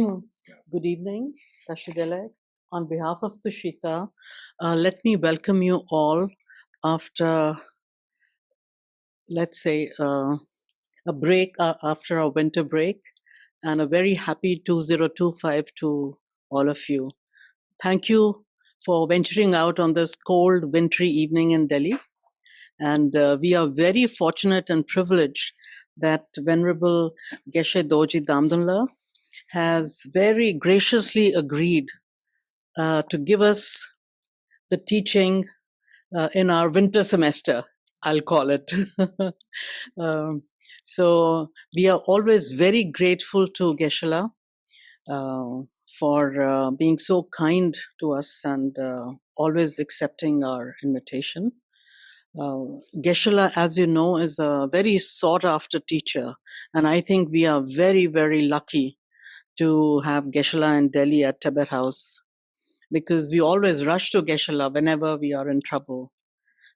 Good evening, Tashidele. On behalf of Tushita, let me welcome you all after, let's say, a break, after our winter break, and a very happy 2025 to all of you. Thank you for venturing out on this cold, wintry evening in Delhi. And we are very fortunate and privileged that Venerable Geshe Dorji Damdul has very graciously agreed to give us the teaching in our winter semester, I'll call it. So we are always very grateful to Geshe for being so kind to us and always accepting our invitation. Geshe, as you know, is a very sought after teacher, and I think we are very, very lucky to have Geshe in Delhi at Tibet House, because we always rush to Geshe whenever we are in trouble.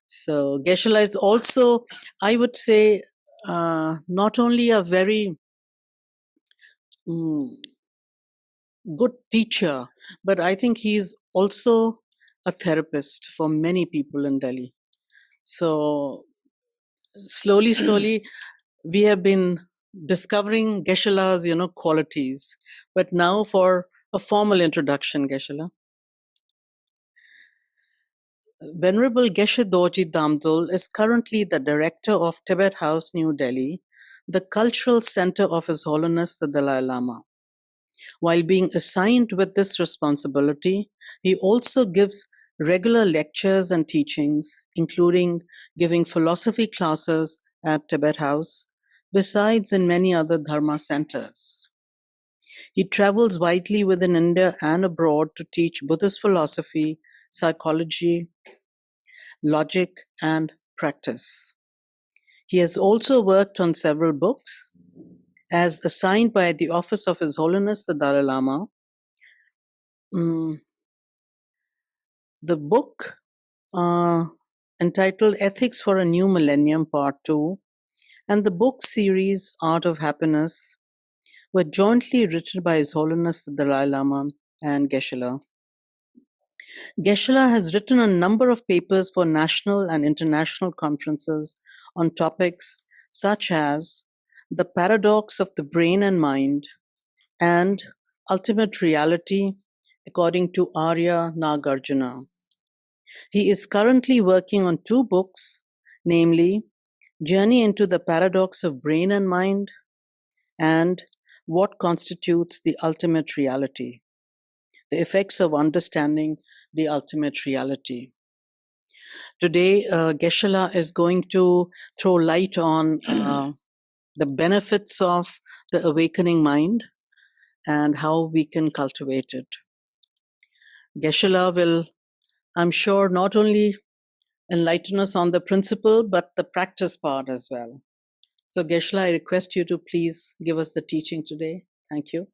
So Geshe is also, I would say, not only a very good teacher, but I think he's also a therapist for many people in Delhi. So slowly, we have been discovering Geshe-la's, qualities. But now for a formal introduction, Geshe-la. Venerable Geshe Dorji Damdul is currently the director of Tibet House, New Delhi, the cultural center of His Holiness the Dalai Lama. While being assigned with this responsibility, he also gives regular lectures and teachings, including giving philosophy classes at Tibet House, besides in many other Dharma centers. He travels widely within India and abroad to teach Buddhist philosophy, psychology, logic, and practice. He has also worked on several books as assigned by the Office of His Holiness the Dalai Lama. The book entitled Ethics for a New Millennium Part 2 and the book series Art of Happiness were jointly written by His Holiness the Dalai Lama and Geshe. Geshe has written a number of papers for national and international conferences on topics such as the paradox of the brain and mind and ultimate reality according to Arya Nagarjuna. He is currently working on 2 books, namely Journey into the Paradox of Brain and Mind and What Constitutes the Ultimate Reality, the Effects of Understanding the Ultimate Reality. Today, Geshe is going to throw light on the benefits of the awakening mind and how we can cultivate it. Geshe will, I'm sure, not only enlighten us on the principle, but the practice part as well. So Geshe, I request you to please give us the teaching today. Thank you.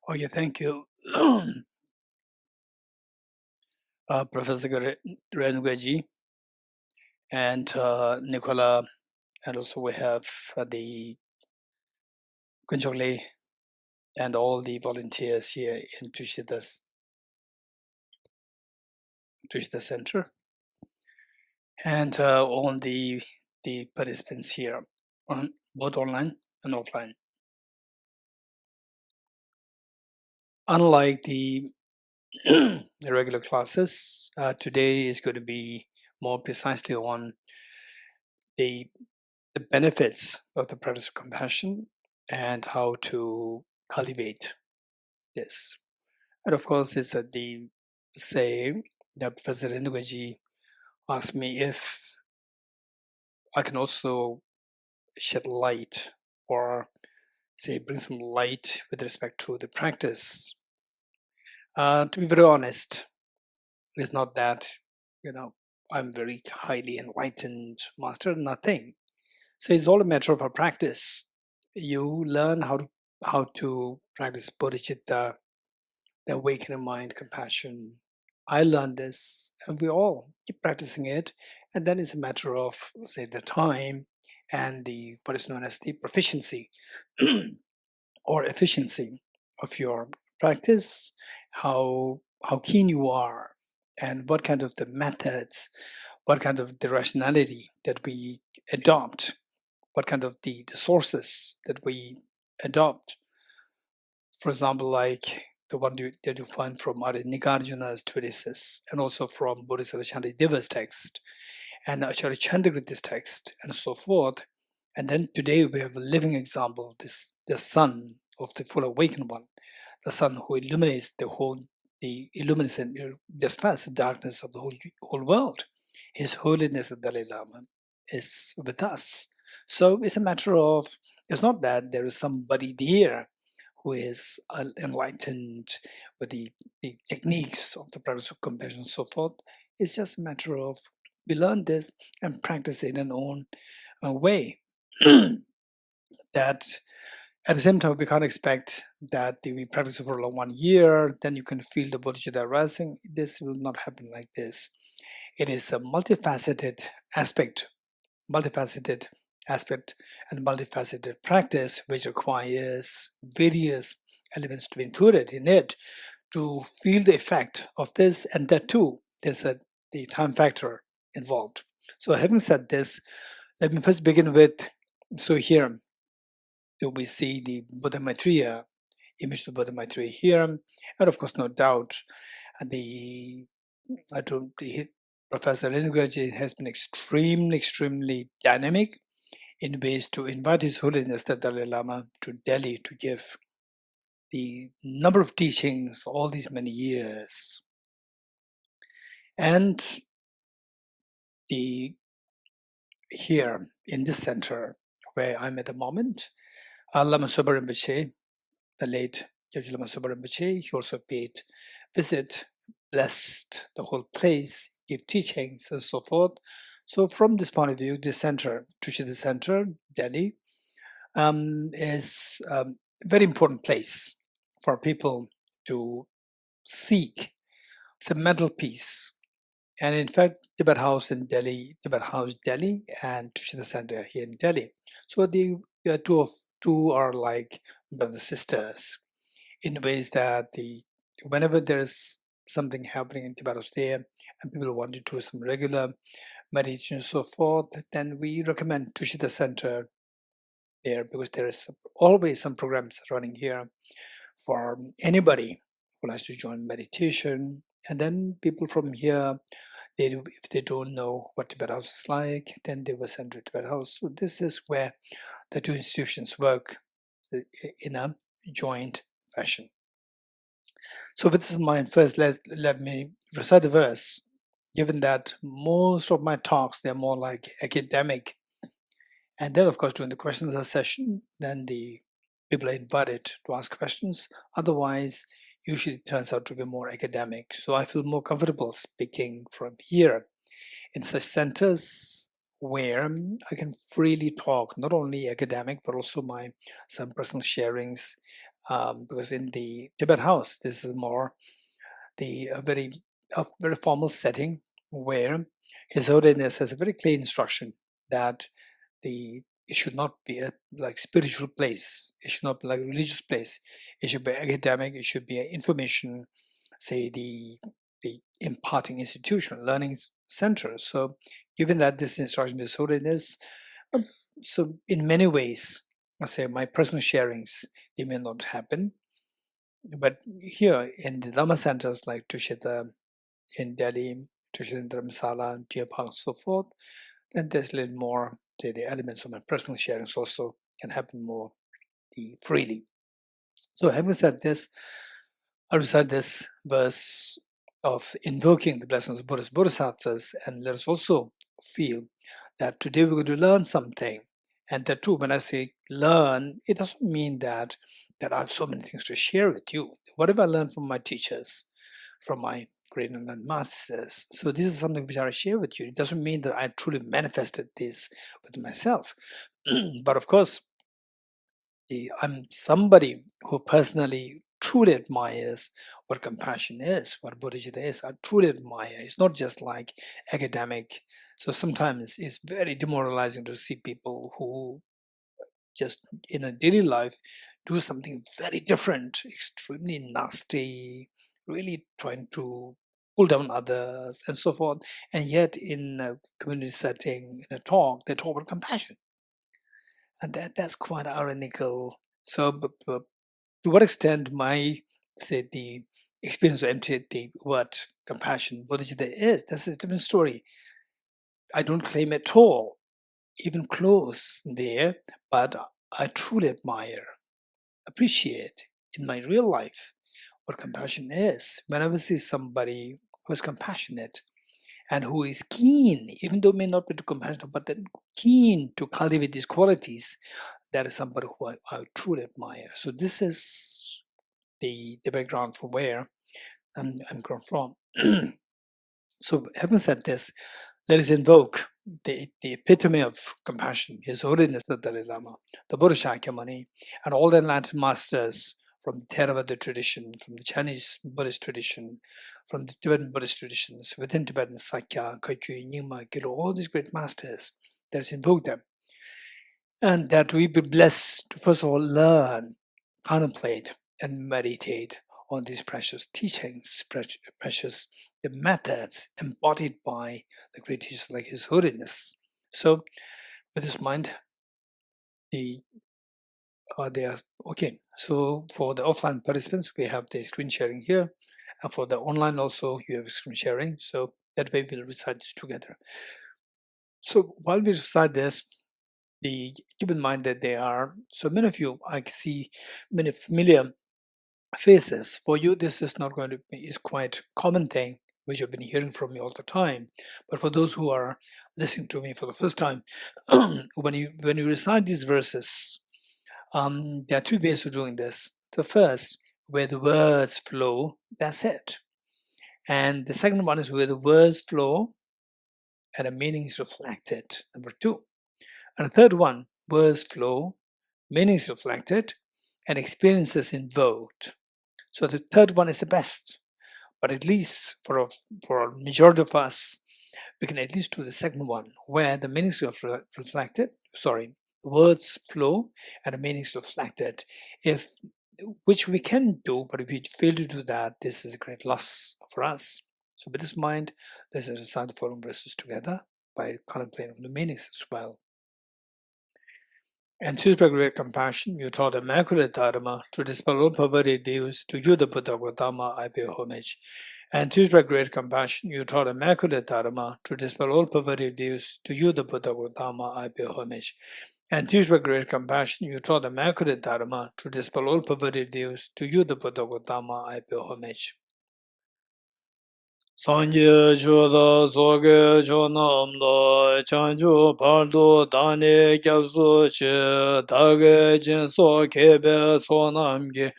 Okay, thank you. Professor Renugaji and Nicola, and also we have the Kunjole and all the volunteers here in Tushita Center, and all the participants here, both online and offline. Unlike the regular classes, today is going to be more precisely on the benefits of the practice of compassion and how to cultivate this. And of course, it's at the same that Professor Renugaji asked me if I can also shed light or say bring some light with respect to the practice. To be very honest, It's not that, I'm very highly enlightened master, nothing. So it's all a matter of a practice. You learn how to practice bodhicitta, the awakening mind, compassion. I learned this, and we all keep practicing it. And then it's a matter of, say, the time and the what is known as the proficiency or efficiency of your practice, how keen you are, and what kind of the methods, what kind of the rationality that we adopt, what kind of the sources that we adopt. For example, like the one that you find from Adi Nagarjuna's treatises, and also from Bodhisattva Shantideva's text, and Acharya Chandragirti's text, and so forth. And then today we have a living example, the son of the full awakened one, the sun who illuminates the illuminates and dispels the darkness of the whole world. His Holiness the Dalai Lama is with us. So it's a matter of, it's not that there is somebody there who is enlightened with the techniques of the practice of compassion and so forth. It's just a matter of we learn this and practice it in our own way. That at the same time, we can't expect that we practice it for like 1 year, then you can feel the bodhicitta rising. This will not happen like this. It is a multifaceted aspect and multifaceted practice, which requires various elements to be included in it to feel the effect of this, and that too, there's the time factor involved. So having said this, let me first begin with, so here we see the Buddha Maitreya, image of Buddha Maitreya here, and of course, no doubt, the Professor Rinpoche has been extremely dynamic in ways to invite His Holiness the Dalai Lama to Delhi to give the number of teachings all these many years. And here in this center where I'm at the moment, Lama Sopa Rinpoche, the late Judge Lama Sopa Rinpoche, he also paid visit, blessed the whole place, gave teachings and so forth. So from this point of view, this center, Tushita Center, Delhi, is a very important place for people to seek some mental peace. And in fact, Tibet House in Delhi, Tibet House Delhi, and Tushita Center here in Delhi. So the two are like brothers sisters in ways that whenever there's something happening in Tibet House there, and people want to do some regular meditation and so forth, then we recommend Tushita Center there, because there is always some programs running here for anybody who likes to join meditation. And then people from here, if they don't know what Tibet House is like, then they were sent to Tibet House. So this is where the two institutions work in a joint fashion. So with this in mind, first let me recite the verse, given that most of my talks, they're more like academic. And then, of course, during the questions session, then the people are invited to ask questions. Otherwise, usually it turns out to be more academic. So I feel more comfortable speaking from here in such centers where I can freely talk, not only academic, but also some personal sharings. Because in the Tibet House, this is more a very formal setting where His Holiness has a very clear instruction that it should not be a like spiritual place. It should not be like a religious place. It should be academic. It should be an information, say the imparting institution, learning center. So, given that this instruction is Holiness, so in many ways, I say my personal sharings, they may not happen, but here in the Lama centers like Tushita in Delhi, Tushita in Dharamsala, Jayapal, and so forth, then there's a little more, the elements of my personal sharings also can happen more freely. So having said this, I recite this verse of invoking the blessings of Buddhist Bodhisattvas, and let us also feel that today we're going to learn something. And that too, when I say learn, it doesn't mean that I have so many things to share with you. Whatever I learned from my teachers, from my great enlightened masters. So this is something which I share with you. It doesn't mean that I truly manifested this with myself. But of course, I'm somebody who personally truly admires what compassion is, what Buddhism is. I truly admire. It's not just like academic. So sometimes it's very demoralizing to see people who just in a daily life do something very different, extremely nasty, really trying to pull down others and so forth. And yet in a community setting, in a talk, they talk about compassion. And that's quite ironical. So to what extent my, say, the experience of empty the word compassion, Bodhicitta is, that's a different story. I don't claim at all, even close there, but I truly admire, appreciate in my real life what compassion is. Whenever I see somebody who is compassionate and who is keen, even though may not be too compassionate, but then keen to cultivate these qualities, that is somebody who I truly admire. So this is the background from where I'm grown from. So having said this, let us invoke the epitome of compassion, His Holiness the Dalai Lama, the Buddha Shakyamuni, and all the enlightened masters from the Theravada tradition, from the Chinese Buddhist tradition, from the Tibetan Buddhist traditions, within Tibetan Sakya, Kagyu, Nyingma, Gilo, all these great masters. Let us invoke them. And that we be blessed to first of all learn, contemplate, and meditate on these precious teachings, precious the methods embodied by the great teachers like His Holiness. So, with this mind, they are okay. So, for the offline participants, we have the screen sharing here, and for the online also, you have screen sharing. So that way, we'll recite this together. So while we recite this, keep in mind that there are so many of you. I see many familiar faces. For you, this is not going to be is quite common thing which you've been hearing from me all the time. But for those who are listening to me for the first time, when you recite these verses, there are two ways of doing this. The first, where the words flow, that's it. And the second one is where the words flow and the meaning is reflected. Number two. And the third one, words flow, meanings reflected, and experiences invoked. So the third one is the best, but at least for a majority of us, we can at least do the second one, where the meanings are reflected. Sorry, words flow and the meanings reflected. If which we can do, but if we fail to do that, this is a great loss for us. So with this mind, let's recite the following verses together by contemplating the meanings as well. Enthused by great compassion, you taught immaculate Dharma to dispel all perverted views. To you, the Buddha Gautama, I pay homage. Enthused by great compassion, you taught immaculate Dharma to dispel all perverted views. To you, the Buddha Gautama, I pay homage. Enthused by great compassion, you taught immaculate Dharma to dispel all perverted views. To you, the Buddha Gautama, I pay homage. Sanje choda soge chonam lo chanchu pardo dane gyabsu che dage jinso kebe sonam ki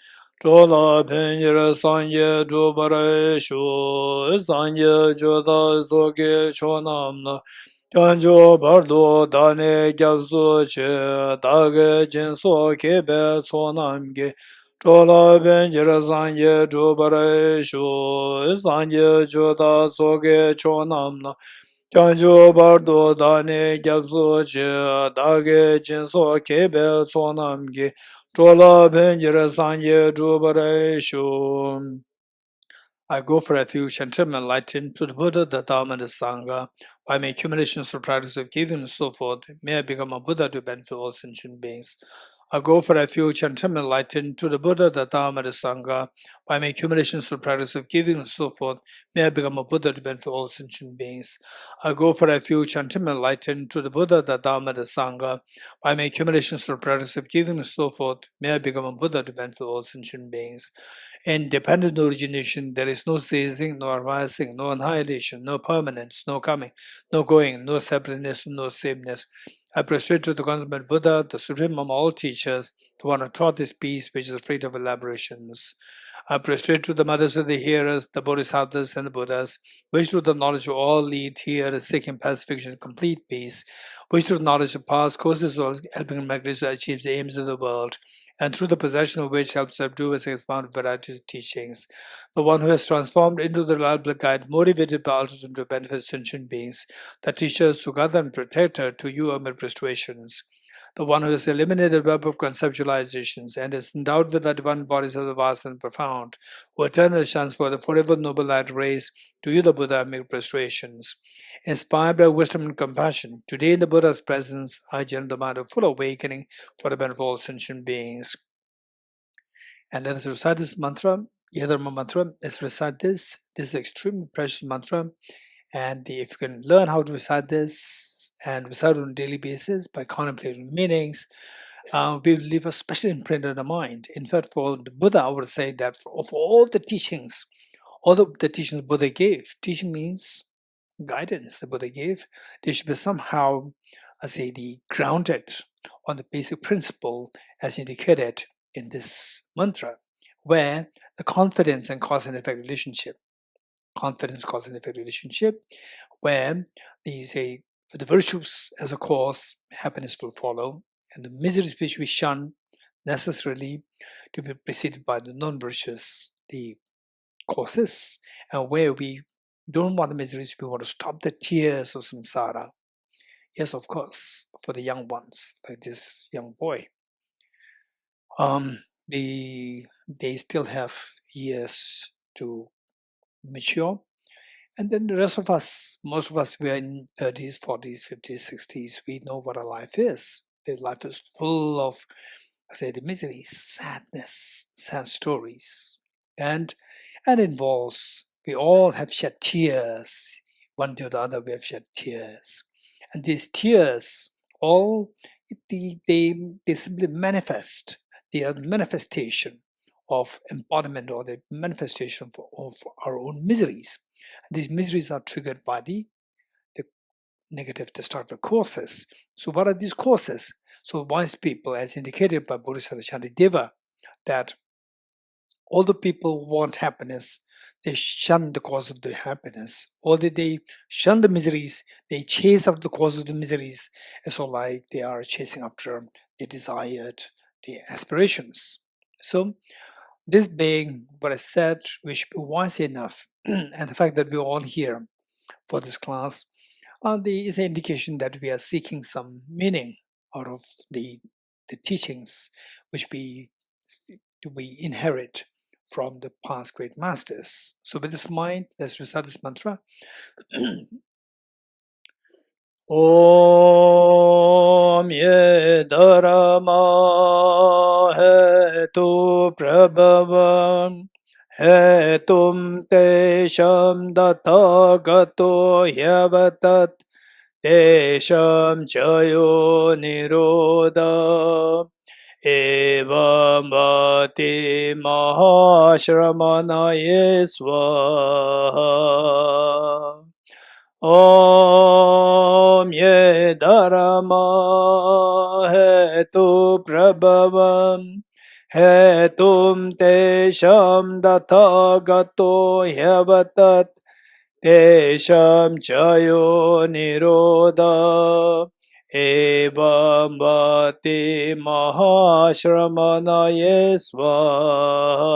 chola penjir sanje chubare shu sanje choda soge chonam lo chanchu pardo dane gyabsu che dage jinso kebe sonam ki chola benjira sanje chubare shu sanje choda soge chonamna chancho bardo dane gyabso che dage jinso kebe sonamgi chola benjira sanje chubare shu. I go for refuge and turn my light into the Buddha, the Dharma, and the Sangha. By my accumulations for practice of giving and so forth, may I become a Buddha to benefit all sentient beings. I go for refuge and turn my light into the Buddha, the Dharma, and the Sangha. By my accumulations for practice of giving and so forth, may I become a Buddha to benefit all sentient beings. I go for refuge and turn my light into the Buddha, the Dharma, and the Sangha. By my accumulations for practice of giving and so forth, may I become a Buddha to benefit all sentient beings. In dependent origination, there is no ceasing, no arising, no annihilation, no permanence, no coming, no going, no separateness, no sameness. I prostrate to the consummate Buddha, the supreme among all teachers, the one who taught this peace which is free of elaborations. I prostrate to the mothers of the hearers, the bodhisattvas and the Buddhas, which through the knowledge of all lead here seeking pacification and complete peace, which through knowledge of past causes of helping humanity to achieve the aims of the world, and through the possession of which helps subdue and expound varieties of teachings. The one who has transformed into the reliable guide, motivated by altruism to benefit sentient beings, the teacher, Sugata and protector, to you amid prostrations. The one who has eliminated the web of conceptualizations and is endowed with the divine bodies of the vast and profound, who eternally shines for the forever noble light rays, to you the Buddha make prostrations. Inspired by wisdom and compassion, today in the Buddha's presence, I generate the mind of full awakening for the benefit of all sentient beings. And let us recite this mantra, Yadharma mantra. Let's recite this. This is an extremely precious mantra. And if you can learn how to recite this and recite it on a daily basis by contemplating meanings, we will leave a special imprint on the mind. In fact, for the Buddha, I would say that of all the teachings, the teachings Buddha gave, teaching means guidance the Buddha gave, they should be somehow, grounded on the basic principle as indicated in this mantra, where the confidence and cause and effect relationship, where they say, for the virtues as a cause, happiness will follow, and the miseries which we shun necessarily to be preceded by the non-virtuous, the causes, and where we don't want the miseries, we want to stop the tears of samsara. Yes, of course, for the young ones, like this young boy, they still have years to mature. And then the rest of us, most of us, we are in 30s, 40s, 50s, 60s. We know what our life is. The life is full of, the miseries, sadness, sad stories. And involves, we all have shed tears. One to the other, we have shed tears. And these tears, they simply manifest. They are the manifestation of embodiment or the manifestation of our own miseries. And these miseries are triggered by the negative destructive causes. So what are these causes? So wise people, as indicated by Bodhisattva Shantideva, that all the people who want happiness, they shun the cause of the happiness. Or they shun the miseries, they chase after the cause of the miseries. It's all like they are chasing after the desired, the aspirations. So this being what I said, we should be wise enough, and the fact that we're all here for this class is an indication that we are seeking some meaning out of the teachings which we inherit from the past great masters. So with this in mind, let's recite this mantra. Om ye dharma hetu prabhavam hetum tesham dathagato hyavatat tesham chayo nirodha evam bhati mahashramanaye swaha. Om ye dharma hetu prabhavam hetum tesham dathagato hyavatat tesham chayo nirodha evam bhati mahashramanaye swaha.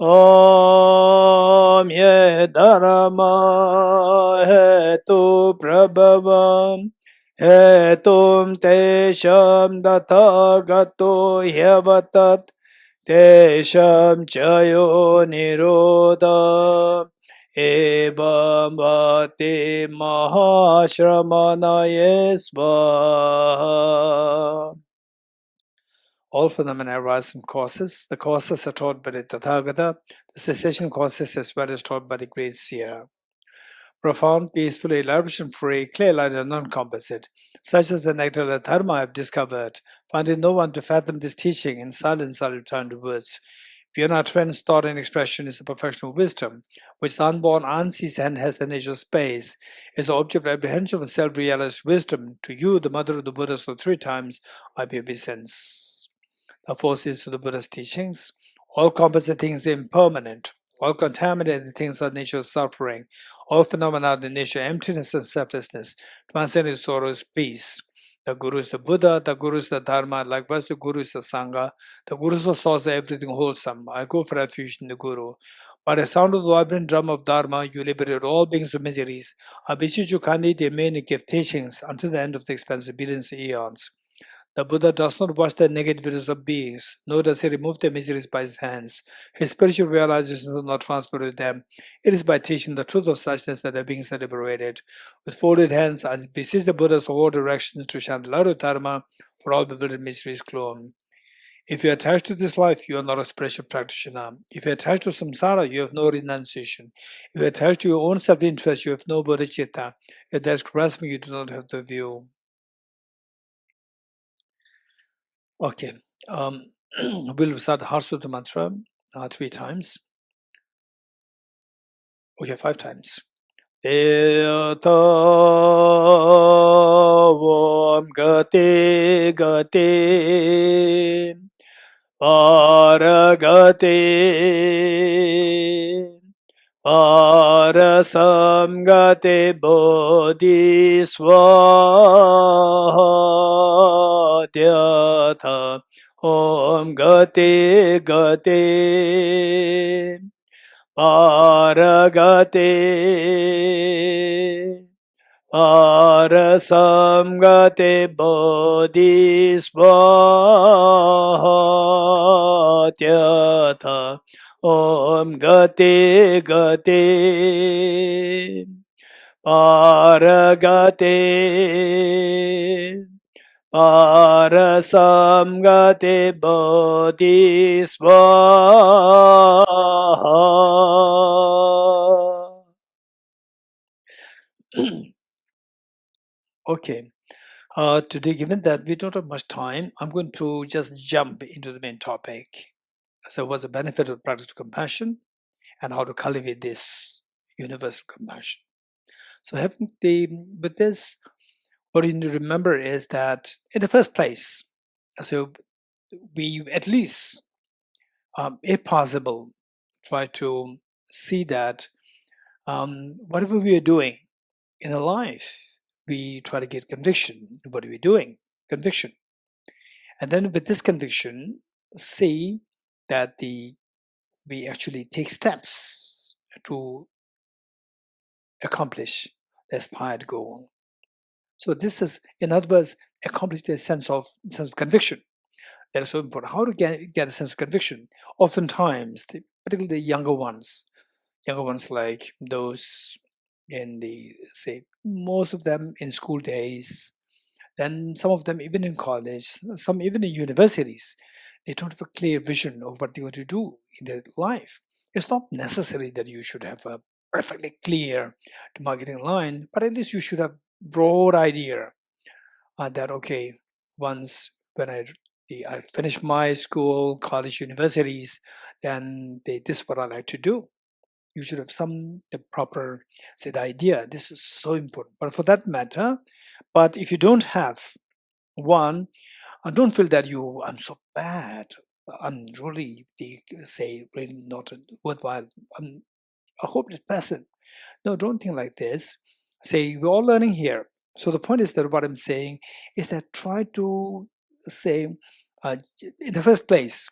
Om ye dharma hetu prabhavam hetum tesham dathagato hyavatat tesham chayo nirodha evam bhati mahashramanaye swaha. All phenomena arise from causes. The causes are taught by the Tathagata, the cessation causes as well as taught by the great seer. Profound, peaceful, elaboration-free, clear-light and non-composite, such as the nectar that Dharma I have discovered, finding no one to fathom this teaching, in silence I return to words. Beyond our trends, thought and expression is the perfection of wisdom, which the unborn unsees and has the nature of space, is the object of apprehension of self-realized wisdom. To you, the mother of the Buddha, so 3 times I pay obeisance. The 4 seals of the Buddha's teachings. All composite things are impermanent. All contaminated things are nature of suffering. All phenomena are the nature of emptiness and selflessness. Transcending sorrow is peace. The Guru is the Buddha, the Guru is the Dharma, likewise the Guru is the Sangha. The Guru is the source of everything wholesome. I go for refuge in the Guru. By the sound of the vibrant drum of Dharma, you liberate all beings of miseries. I beseech you kindly to remain and give teachings until the end of the expansive billions of eons. The Buddha does not watch the negativities of beings, nor does he remove their miseries by his hands. His spiritual realizations are not transferred to them. It is by teaching the truth of suchness that the beings are liberated. With folded hands, I beseech the Buddhas of all directions to chant Laru Dharma for all bewildered miseries clone. If you are attached to this life, you are not a spiritual practitioner. If you are attached to samsara, you have no renunciation. If you are attached to your own self-interest, you have no bodhicitta. If there is grasping, you do not have the view. Okay, we'll recite the Heart Sutra mantra 3 times. Okay, 5 times. Deyata Vam Gate Gate Paragate Parasamgate Bodhisvatyatha Om Gate Gate Paragate Parasamgate Bodhisvatyatha Om Gate Gate Paragate Parasamgate Bodhisvaha. Okay. Today, given that we don't have much time, I'm going to just jump into the main topic. So, what's the benefit of practice of compassion and how to cultivate this universal compassion? So, with this, what you need to remember is that in the first place, so we at least, if possible, try to see that whatever we are doing in our life, we try to get conviction. What are we doing? Conviction. And then with this conviction, see that we actually take steps to accomplish the aspired goal. So this is, in other words, accomplish a sense of conviction. That is so important. How to get a sense of conviction? Oftentimes, particularly the younger ones like those in the, say, most of them in school days, then some of them even in college, some even in universities, they don't have a clear vision of what they're going to do in their life. It's not necessary that you should have a perfectly clear marketing line, but at least you should have broad idea that, okay, once when I finish my school, college, universities, then this is what I like to do. You should have the proper, say, the idea. This is so important. But for that matter, but if you don't have one, don't feel that I'm so bad. I'm really, really not worthwhile. I'm a hopeless person. No, don't think like this. Say, we're all learning here. So the point is that what I'm saying is that try to say, in the first place,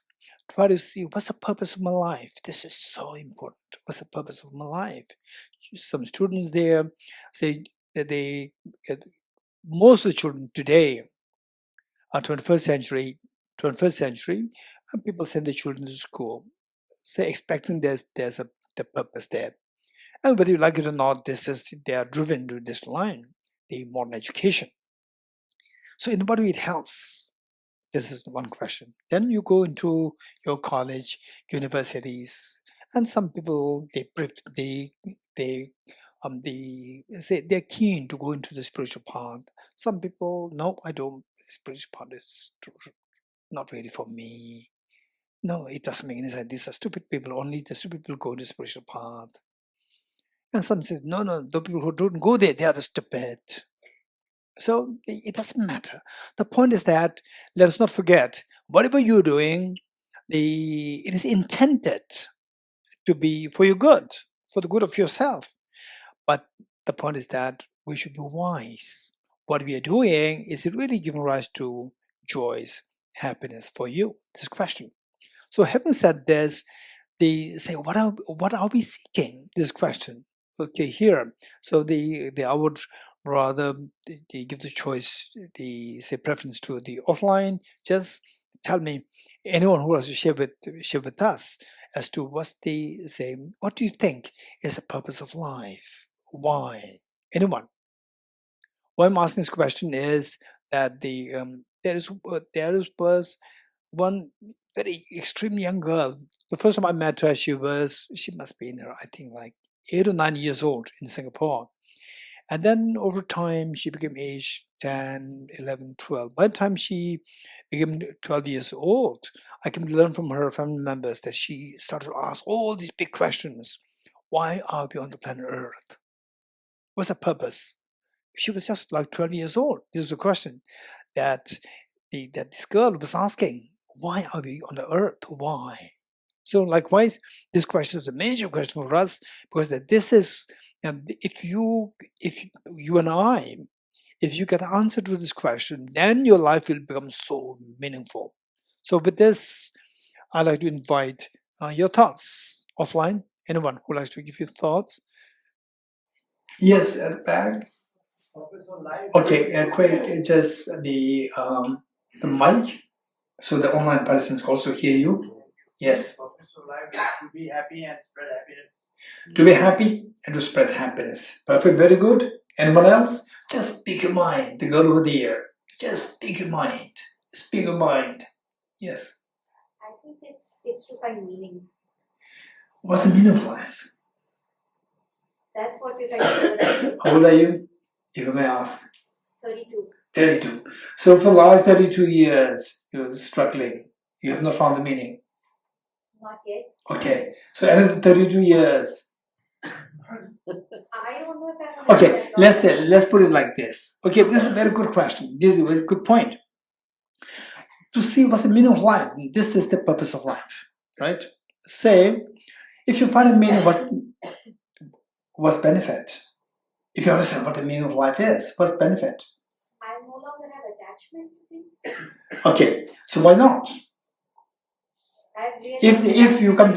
try to see what's the purpose of my life. This is so important. What's the purpose of my life? Some students there say that most of the children today are 21st century, and people send their children to school, say expecting there's the purpose there. And whether you like it or not, they are driven to this line, the modern education. So in what way it helps? This is one question. Then you go into your college, universities, and some people they say they're keen to go into the spiritual path. Some people, no, I don't. The spiritual path is not really for me. No, it doesn't make any sense. These are stupid people. Only the stupid people go to the spiritual path. And some say, no, the people who don't go there, they are the stupid. So it doesn't matter. The point is that let us not forget, whatever you're doing, it is intended to be for your good, for the good of yourself. But the point is that we should be wise. What we are doing, is it really giving rise to joys, happiness for you? This question. So having said this, they say, what are we seeking? This question. Okay, here. So I would rather they give the choice, the say preference to the offline. Just tell me, anyone who wants to share with us as to what's the say. What do you think is the purpose of life? Why? Anyone? Why I'm asking this question is that there was one very extreme young girl. The first time I met her, she must be in her, I think, like 8 or 9 years old in Singapore. And then over time, she became age 10, 11, 12. By the time she became 12 years old, I came to learn from her family members that she started to ask all these big questions. Why are we on the planet Earth? What's the purpose? She was just like 12 years old. This was the question that that this girl was asking. Why are we on the earth? Why? So likewise, this question is a major question for us, because that this is, if you and I, if you get an answer to this question, then your life will become so meaningful. So with this, I'd like to invite your thoughts offline. Anyone who likes to give you thoughts? Yes, at the back. Okay, quick, just the mic, so the online participants can also hear you. Yes. Purpose of life is to be happy and spread happiness. To be happy and to spread happiness. Perfect, very good. Anyone else? Just speak your mind. The girl over there. Just speak your mind. Speak your mind. Yes. I think it's to find meaning. What's the meaning of life? That's what we're trying to do. How old are you, if I may ask? 32. 32. So for the last 32 years, you're struggling. You have not found the meaning. Not yet. Okay. So another 32 years. I don't know if I Okay, let's put it like this. Okay, this is a very good question. This is a very good point. To see what's the meaning of life, this is the purpose of life, right? Say, if you find a meaning, what's benefit? If you understand what the meaning of life is, what's benefit? I no longer have attachment to things. Okay, so why not? If you come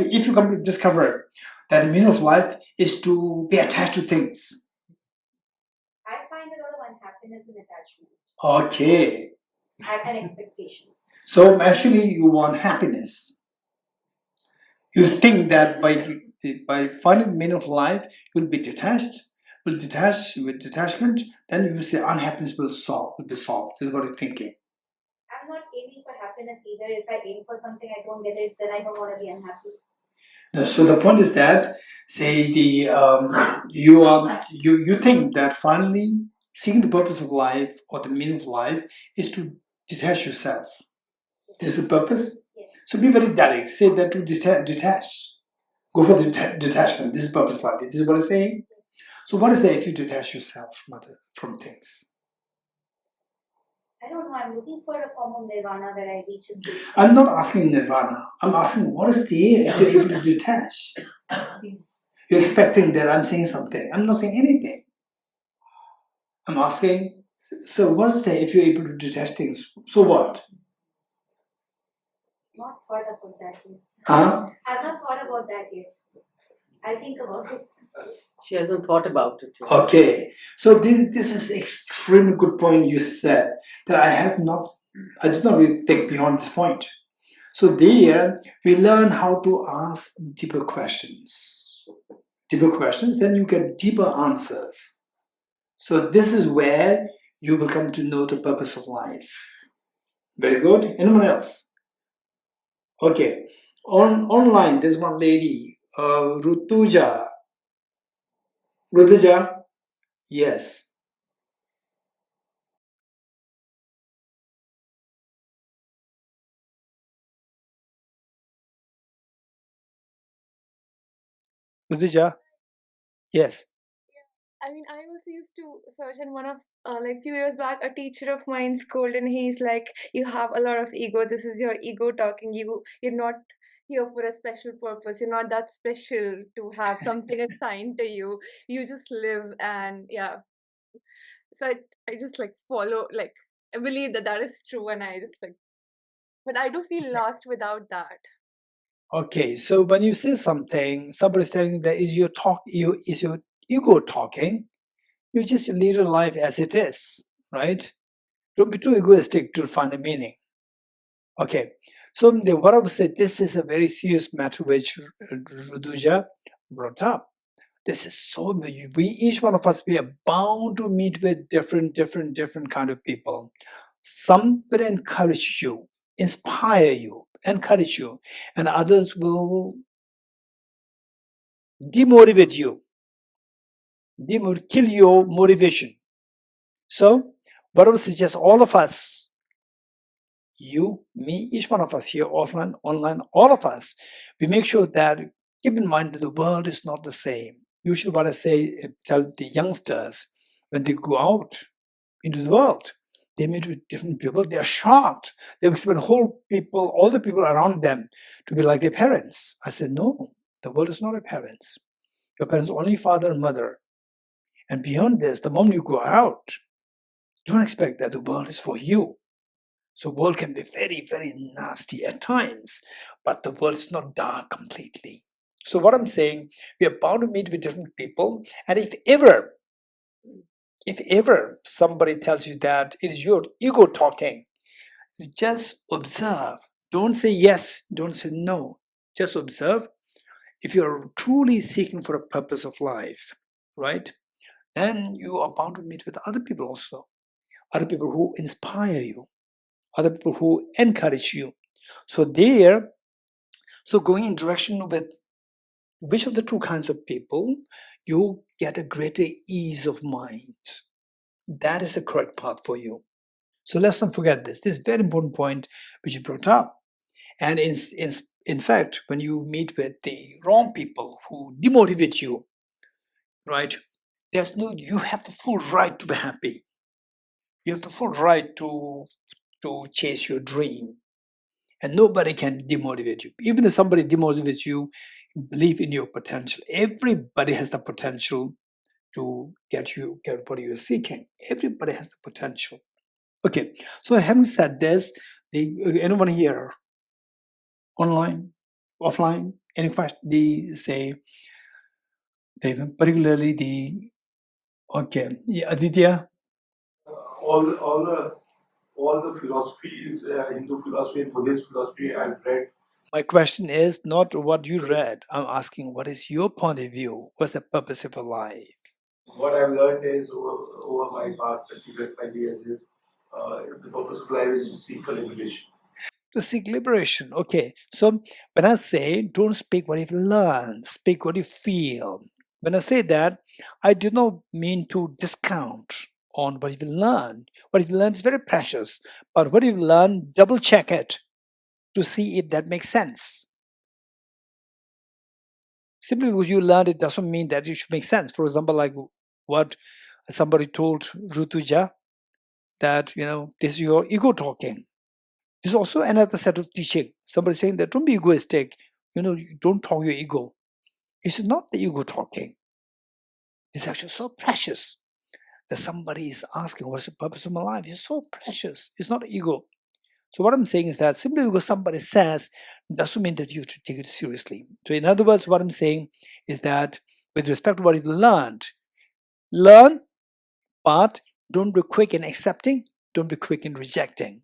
to discover that the meaning of life is to be attached to things. I find a lot of unhappiness in attachment. Okay. And expectations. So actually you want happiness. You think that by finding the meaning of life, you'll be detached. Will detach with detachment, then you will say unhappiness will be solved. This is what you're thinking. I'm not aiming for happiness either. If I aim for something, I don't get it, then I don't want to be unhappy. So the point is that, say you think that finally seeking the purpose of life or the meaning of life is to detach yourself. This is the purpose. Yes. So be very direct. Say that to detach. Go for the detachment. This is purpose of life. This is what I'm saying. So what is that if you detach yourself from things? I don't know. I'm looking for a form of nirvana that I reach. I'm not asking nirvana. I'm asking what is there if you're able to detach. You're expecting that I'm saying something. I'm not saying anything. I'm asking, so what's there if you're able to detach things? So what? Not thought about that yet. Huh? I've not thought about that yet. I'll think about it. She hasn't thought about it yet. Okay. So this is extremely good point you said, that I did not really think beyond this point. So there we learn how to ask deeper questions. Deeper questions, then you get deeper answers. So this is where you will come to know the purpose of life. Very good. Anyone else? Okay. Online, there's one lady, Rutuja. Rutuja? Yes. Rutuja? Yes. I mean, I also used to search, and one of like few years back, a teacher of mine scolded, and he's like, "You have a lot of ego. This is your ego talking. You're not here for a special purpose. You're not that special to have something assigned to you. You just live." And yeah, so I just like follow, like I believe that that is true, and I just like, but I do feel lost without that. Okay, so when you say something, somebody's telling that is your ego talking, you just lead your life as it is, right? Don't be too egoistic to find a meaning. Okay, so what I would say, this is a very serious matter which Ruduja brought up. This is so, we each one of us, we are bound to meet with different kind of people. Some will encourage you, inspire you, encourage you, and others will demotivate you, kill your motivation. So what I would suggest, all of us, you, me, each one of us here, offline, online, all of us, we make sure that, keep in mind that the world is not the same. Usually what I say, tell the youngsters, when they go out into the world, they meet with different people, they are shocked. They expect all the people around them to be like their parents. I said, no, the world is not your parents. Your parents are only father and mother. And beyond this, the moment you go out, don't expect that the world is for you. So the world can be very, very nasty at times, but the world is not dark completely. So what I'm saying, we are bound to meet with different people. And if ever somebody tells you that it is your ego talking, you just observe. Don't say yes, don't say no. Just observe. If you're truly seeking for a purpose of life, right, then you are bound to meet with other people also. Other people who inspire you, other people who encourage you. So going in direction with which of the two kinds of people, you get a greater ease of mind. That is the correct path for you. So let's not forget this. This is a very important point which you brought up. And in fact, when you meet with the wrong people who demotivate you, right, you have the full right to be happy. You have the full right to chase your dream. And nobody can demotivate you. Even if somebody demotivates you, believe in your potential. Everybody has the potential to get what you're seeking. Everybody has the potential. Okay, so having said this, anyone here, online, offline, any question? Particularly Aditya. All the philosophies, Hindu philosophy and Buddhist philosophy I've read. My question is not what you read. I'm asking, what is your point of view? What's the purpose of your life? What I've learned is over my past 25 years is the purpose of life is to seek for liberation. To seek liberation. Okay. So when I say don't speak what you've learned, speak what you feel. When I say that, I do not mean to discount on what you've learned. What you've learned is very precious. But what you've learned, double check it to see if that makes sense. Simply because you learned it doesn't mean that it should make sense. For example, like what somebody told Rutuja, that, this is your ego talking. There's also another set of teaching. Somebody saying that don't be egoistic, you don't talk your ego. It's not the ego talking. It's actually so precious that somebody is asking, what's the purpose of my life? It's so precious. It's not ego. So what I'm saying is that simply because somebody says doesn't mean that you have to take it seriously. So in other words, what I'm saying is that with respect to what you've learned, learn, but don't be quick in accepting, don't be quick in rejecting.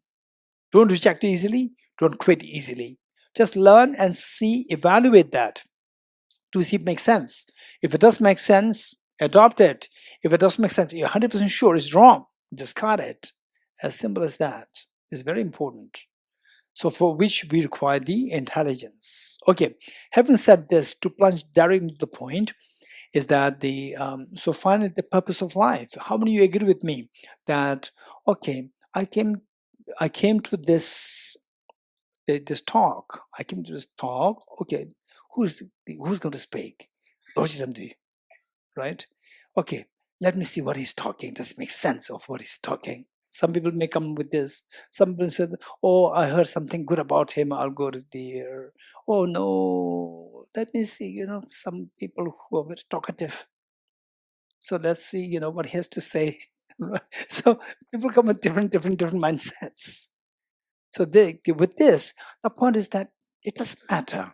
Don't reject easily, don't quit easily. Just learn and see, evaluate that to see if it makes sense. If it does make sense, adopt it. If it doesn't make sense, you're 100% sure it's wrong, discard it. As simple as that. It's very important. So for which we require the intelligence. Okay, having said this, to plunge directly into the point, is that so finally the purpose of life. How many of you agree with me that, okay, I came to this talk. I came to this talk. Okay, who's going to speak? Dorji Damdul, right? Okay, let me see what he's talking. Does it make sense of what he's talking? Some people may come with this. Some people said, oh, I heard something good about him. I'll go to there. Oh, no. Let me see, some people who are very talkative. So let's see, what he has to say. So people come with different mindsets. So with this, the point is that it doesn't matter.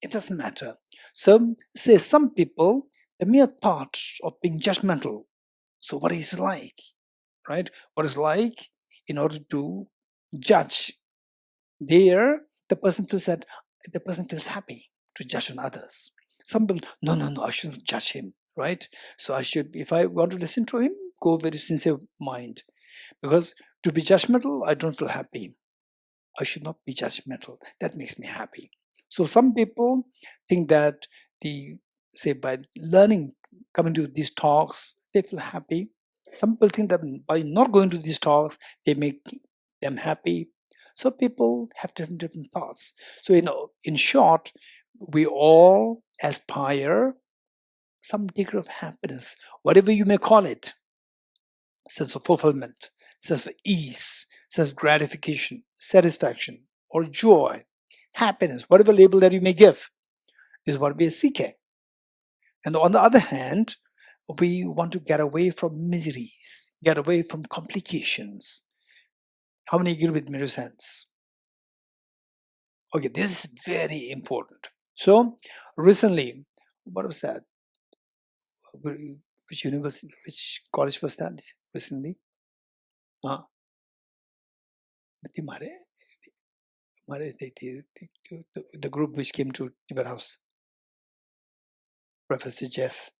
It doesn't matter. So say some people, the mere thought of being judgmental. So what is like, right? What is like in order to judge. There, the person feels happy to judge on others. Some people, no, I shouldn't judge him, right? So I should, if I want to listen to him, go very sincere mind. Because to be judgmental, I don't feel happy. I should not be judgmental. That makes me happy. So some people think that by learning, coming to these talks, they feel happy. Some people think that by not going to these talks, they make them happy. So people have different thoughts. So in short, we all aspire some degree of happiness, whatever you may call it, sense of fulfillment, sense of ease, sense of gratification, satisfaction, or joy, happiness, whatever label that you may give. This is what we are seeking. And on the other hand, we want to get away from miseries, get away from complications. How many agree with me in a sense? Okay, this is very important. So recently, what was that? Which university, which college was that recently? The group which came to Tibet House. Professor Jeff.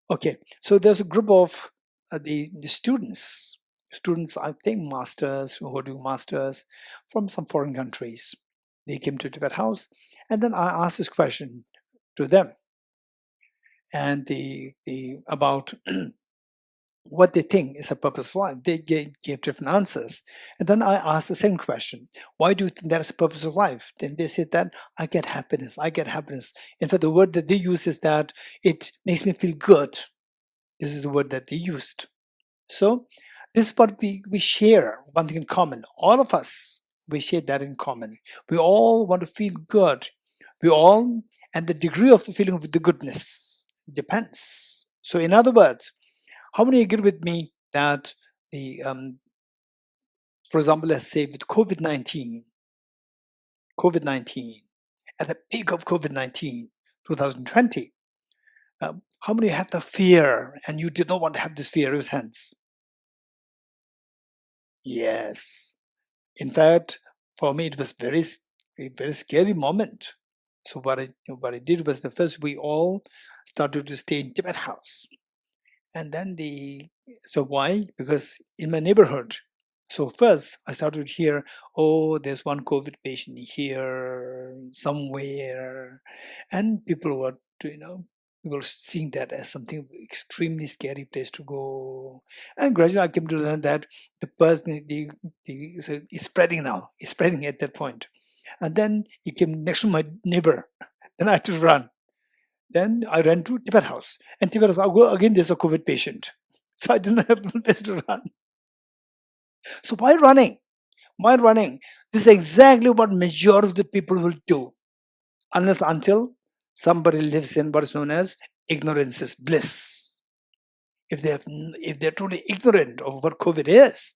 Okay, so there's a group of the students, I think masters, who are doing masters from some foreign countries. They came to Tibet House, and then I asked this question to them, and about what they think is the purpose of life. They gave different answers. And then I asked the second question, why do you think that is the purpose of life? Then they said that I get happiness. In fact, the word that they use is that it makes me feel good. This is the word that they used. So this is what we share, one thing in common. All of us, we share that in common. We all want to feel good. And the degree of the feeling of the goodness depends. So in other words, how many agree with me that for example, let's say with COVID-19, at the peak of COVID-19, 2020, how many had the fear and you did not want to have this fear? Raise hands. Yes. In fact, for me, it was a very scary moment. So what I did was, the first we all started to stay in Tibet House. And then so why? Because in my neighborhood, so first I started to hear, oh, there's one COVID patient here somewhere, and people were, seeing that as something extremely scary place to go. And gradually I came to learn that the person is spreading now, is spreading at that point. And then he came next to my neighbor. Then I had to run. Then I ran to Tibet House. And Tibet House, again, there's a COVID patient. So I didn't have a place to run. So why running? Why running? This is exactly what majority of the people will do. Until somebody lives in what is known as ignorance is bliss. If they're totally ignorant of what COVID is,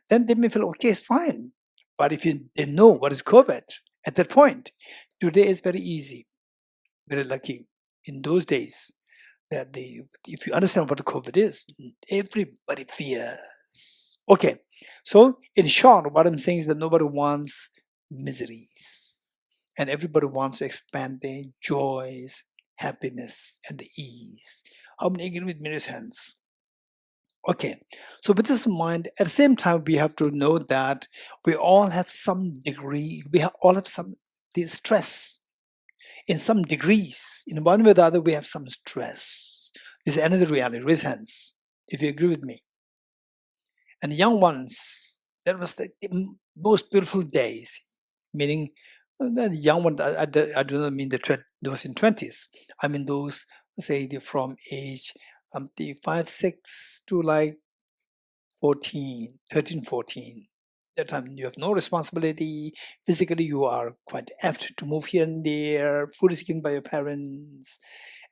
then they may feel, okay, it's fine. But if they know what is COVID at that point, today is very easy, very lucky. In those days, that if you understand what the COVID is, everybody fears. Okay, so in short, what I'm saying is that nobody wants miseries, and everybody wants to expand their joys, happiness, and the ease. How many agree with me? Raise hands. Okay, so with this in mind, at the same time, we have to know that we all have some degree, all have some stress. In some degrees, in one way or the other, we have some stress. This is another reality. Raise hands if you agree with me. And the young ones, that was the most beautiful days. Meaning, the young ones, I do not mean those in 20s. I mean those, say, from age the 5, 6 to like 14, 13, 14. That time you have no responsibility. Physically, you are quite apt to move here and there. Food is given by your parents,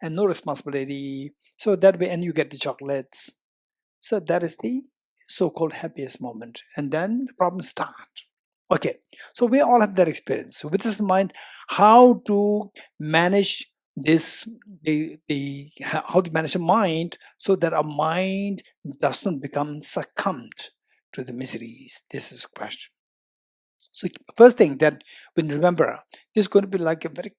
and no responsibility. So that way, and you get the chocolates. So that is the so-called happiest moment. And then the problems start. Okay, so we all have that experience. So with this in mind, how to manage this, how to manage a mind so that our mind does not become succumbed to the miseries. This is a question. So first thing that when you remember, this is going to be like a very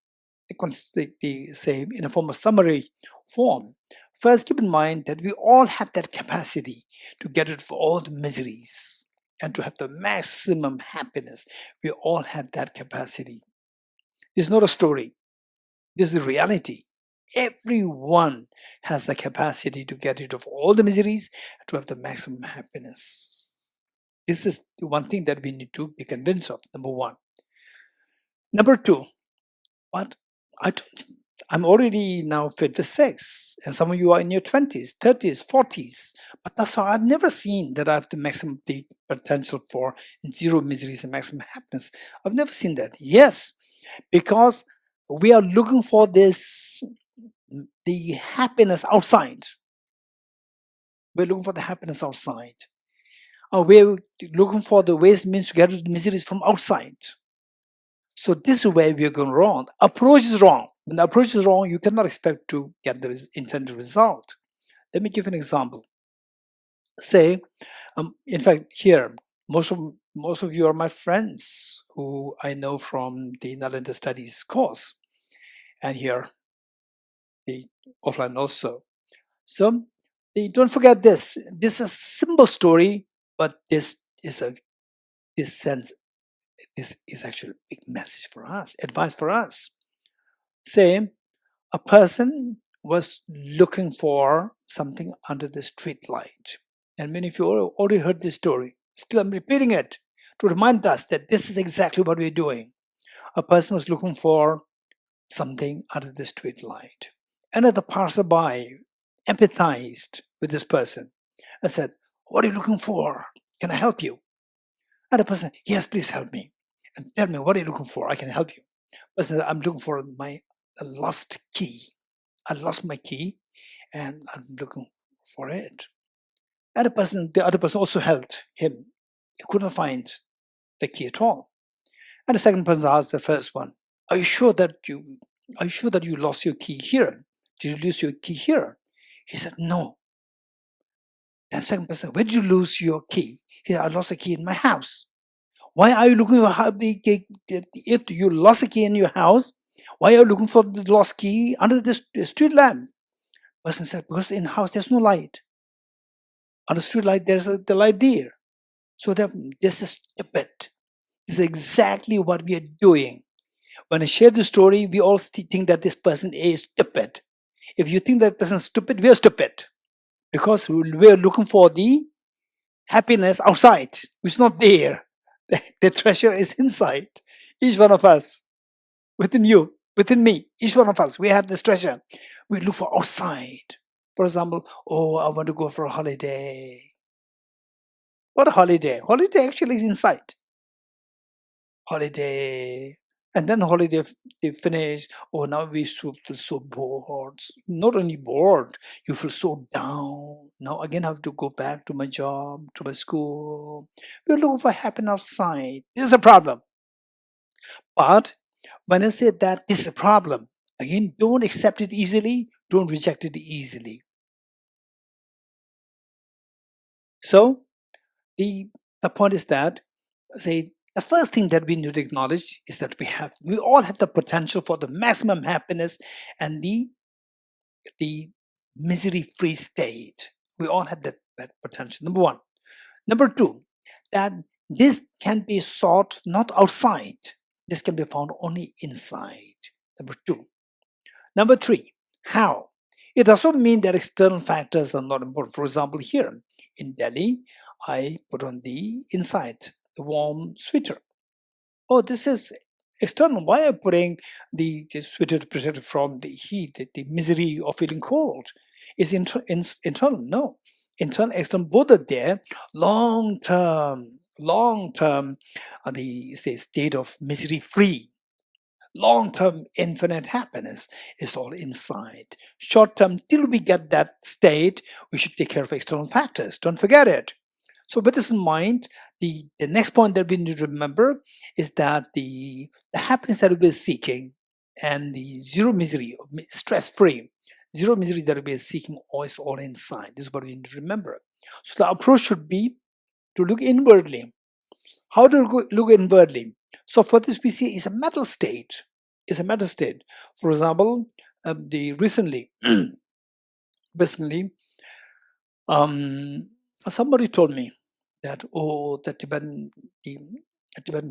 say in a form of summary form. First, keep in mind that we all have that capacity to get rid of all the miseries and to have the maximum happiness. We all have that capacity. This is not a story. This is the reality. Everyone has the capacity to get rid of all the miseries and to have the maximum happiness. This is the one thing that we need to be convinced of, number one. Number two, what I'm already now 56, and some of you are in your 20s, 30s, 40s. But that's how I've never seen that I have the maximum potential for zero miseries and maximum happiness. I've never seen that. Yes, because we are looking for the happiness outside. We're looking for the happiness outside. Or we're looking for the ways means to get rid of the miseries from outside. So this is where we're going wrong. Approach is wrong. When the approach is wrong, you cannot expect to get the intended result. Let me give an example. Say, in fact, here, most of you are my friends who I know from the Nalanda Studies course, and here, the offline also. So don't forget this. This is a simple story, but this is actually a big message for us, advice for us. Say, a person was looking for something under the street light. And many of you already heard this story. Still, I'm repeating it to remind us that this is exactly what we're doing. A person was looking for something under the street light. Another passerby empathized with this person and said, "What are you looking for? Can I help you?" And the person, "Yes, please help me. And tell me, what are you looking for? I can help you." The person said, "I'm looking for my lost key. I lost my key and I'm looking for it." And the other person also helped him. He couldn't find the key at all. And the second person asked the first one, Are you sure that you lost your key here? Did you lose your key here?" He said, "No." Then the second person, "Where did you lose your key?" He said, "I lost the key in my house." "Why are you looking for the key? If you lost the key in your house, why are you looking for the lost key under the street lamp?" The person said, "Because in the house there's no light. On the street light, there's the light there." So this is Tibet. This is exactly what we are doing. When I share the story, we all think that this person is stupid. If you think that person is stupid, we are stupid. Because we are looking for the happiness outside, which is not there. The treasure is inside. Each one of us, within you, within me, each one of us, we have this treasure. We look for outside. For example, I want to go for a holiday. What a holiday? Holiday actually is inside. Holiday. And then holiday, they finish. Now we feel so bored. Not only bored, you feel so down. Now again I have to go back to my job, to my school. We're looking for happiness outside. This is a problem. But when I say that this is a problem, again, don't accept it easily. Don't reject it easily. So the point is that, say, the first thing that we need to acknowledge is that we all have the potential for the maximum happiness and the misery-free state. We all have that potential, number one. Number two, that this can be sought not outside. This can be found only inside. Number two. Number three, how? It doesn't mean that external factors are not important. For example, here in Delhi, I put on the inside, the warm sweater. This is external. Why am I putting the sweater to protect from the heat, the misery of feeling cold? Is internal? No. Internal, external, both are there. Long term, the state of misery free. Long-term infinite happiness is all inside. Short-term, till we get that state, we should take care of external factors. Don't forget it. So with this in mind, the next point that we need to remember is that the happiness that we're seeking and the zero misery, stress-free, zero misery that we're seeking is all inside. This is what we need to remember. So the approach should be to look inwardly. How to look inwardly? So for this, we see is a mental state. Is a mental state. For example, recently, somebody told me that the Tibetan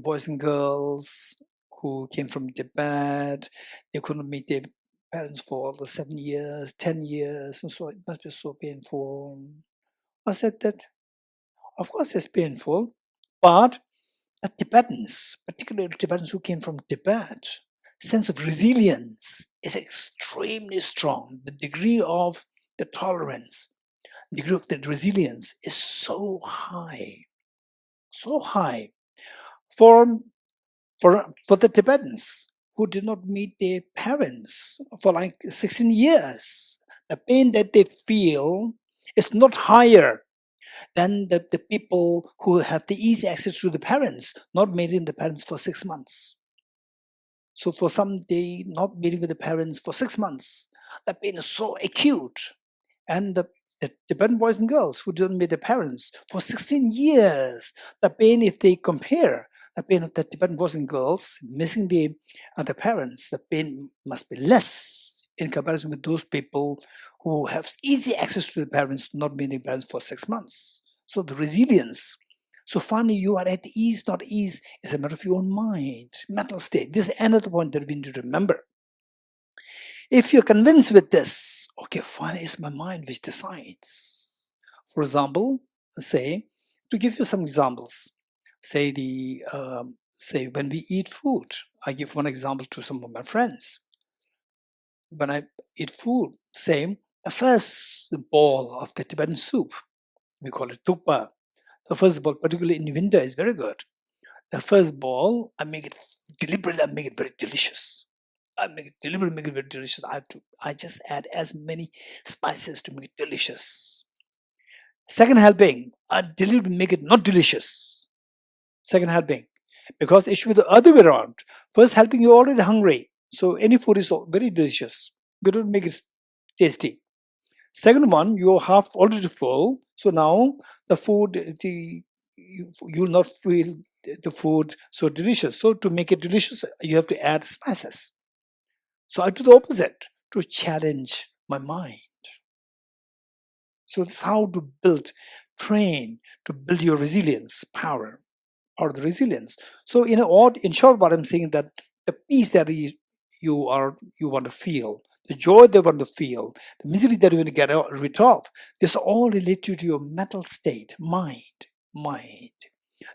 boys and girls who came from Tibet, they couldn't meet their parents for 7 years, 10 years, and so it must be so painful. I said that, of course, it's painful, but the Tibetans, particularly Tibetans who came from Tibet, sense of resilience is extremely strong. The degree of the tolerance, degree of the resilience is so high. For the Tibetans who did not meet their parents for like 16 years, the pain that they feel is not higher than the people who have the easy access to the parents, not meeting the parents for 6 months. So for some, they not meeting with the parents for 6 months, the pain is so acute. And the Tibetan boys and girls who didn't meet their parents for 16 years, the pain, if they compare the pain of the Tibetan boys and girls missing the parents, the pain must be less in comparison with those people who have easy access to the parents, not meeting parents for 6 months. So the resilience. So finally, you are at ease, not ease, is a matter of your own mind, mental state. This is another point that we need to remember. If you're convinced with this, okay, fine, it's my mind which decides. For example, say, to give you some examples, say when we eat food, I give one example to some of my friends. When I eat food, say, the first bowl of the Tibetan soup, we call it tukpa. The first bowl, particularly in winter, is very good. The first bowl, I make it deliberately, I make it very delicious. I make it deliberately, make it very delicious. I just add as many spices to make it delicious. Second helping, I deliberately make it not delicious. Second helping, because it should be the other way around. First helping, you're already hungry, so any food is very delicious. You don't make it tasty. Second one, you're half already full, so now the food, you'll not feel the food so delicious. So to make it delicious, you have to add spices. So I do the opposite, to challenge my mind. So that's how to train to build your resilience, power of the resilience. So in short, what I'm saying, that the peace that you want to feel, the joy they want to feel, the misery that you want to get rid of, this all related to your mental state, mind.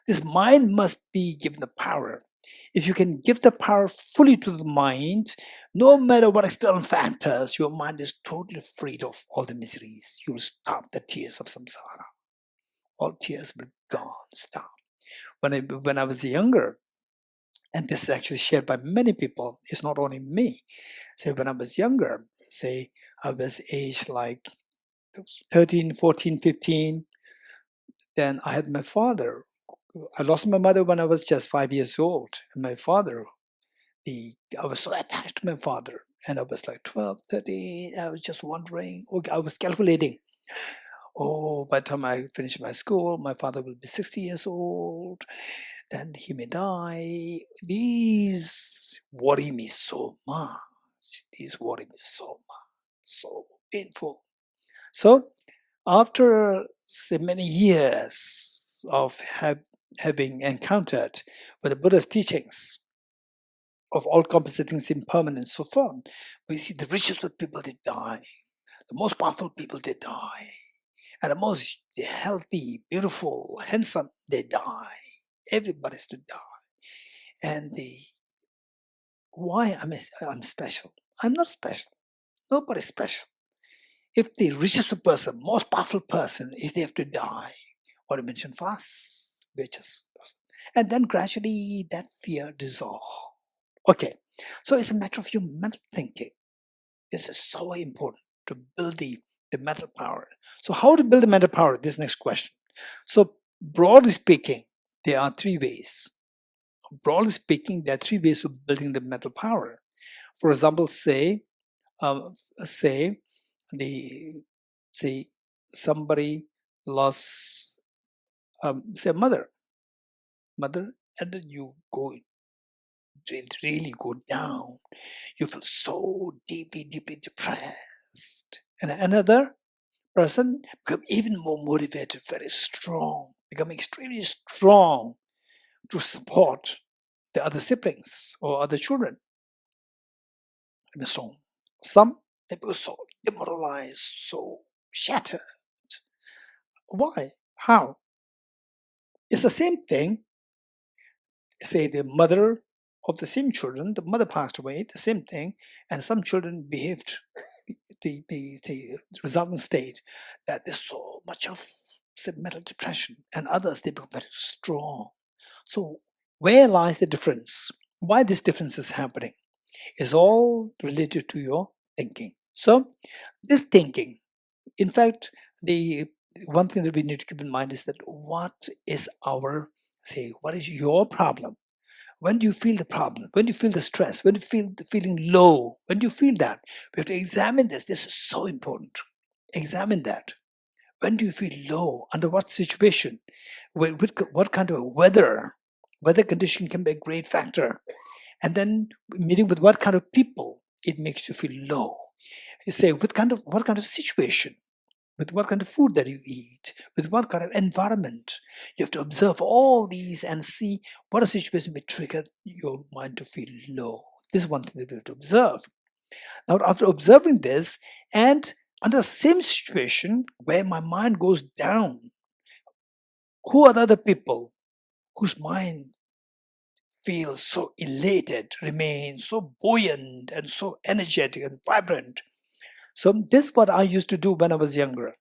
This mind must be given the power. If you can give the power fully to the mind, no matter what external factors, your mind is totally freed of all the miseries. You will stop the tears of samsara. All tears will be gone, stop. When I was younger, and this is actually shared by many people, it's not only me. Say when I was younger, say I was aged like 13, 14, 15, then I had my father. I lost my mother when I was just 5 years old. And my father, I was so attached to my father. And I was like 12, 13, I was just wondering, okay, I was calculating. Oh, by the time I finish my school, my father will be 60 years old. Then he may die. These worry me so much. So painful. So after many years of having encountered with the Buddha's teachings of all compensating impermanence, so on, we see the richest of people, they die. The most powerful people, they die. And the most healthy, beautiful, handsome, they die. Everybody's to die. And why I'm special? I'm not special. Nobody's special. if the richest person, most powerful person, if they have to die, what I mentioned fast, and then gradually that fear dissolve. Okay, so it's a matter of your mental thinking. This is so important to build the mental power. So how to build the mental power? This next question. So broadly speaking, there are three ways. Broadly speaking, there are three ways of building the mental power. For example, say somebody lost, say mother, and then you go really go down. You feel so deeply depressed. And another person become even more motivated, very strong, become extremely strong to support the other siblings or other children. And so some, they become so demoralized, so shattered. Why? How? It's the same thing. Say the mother of the same children, the mother passed away, the same thing, and some children behaved the resultant state that there's so much of mental depression, and others they become very strong. So where lies the difference? Why this difference is happening is all related to your thinking. So this thinking, in fact, the one thing that we need to keep in mind is that what is your problem? When do you feel the problem? When do you feel the stress? When do you feel the feeling low? When do you feel that? We have to examine this. This is so important. Examine that. When do you feel low? Under what situation? What kind of weather? Weather condition can be a great factor. And then meeting with what kind of people it makes you feel low. You say, what kind of situation? With what kind of food that you eat, with what kind of environment. You have to observe all these and see what a situation may trigger your mind to feel low. This is one thing that we have to observe. Now, after observing this, and under the same situation where my mind goes down, who are the other people whose mind feels so elated, remains so buoyant and so energetic and vibrant? So this is what I used to do when I was younger.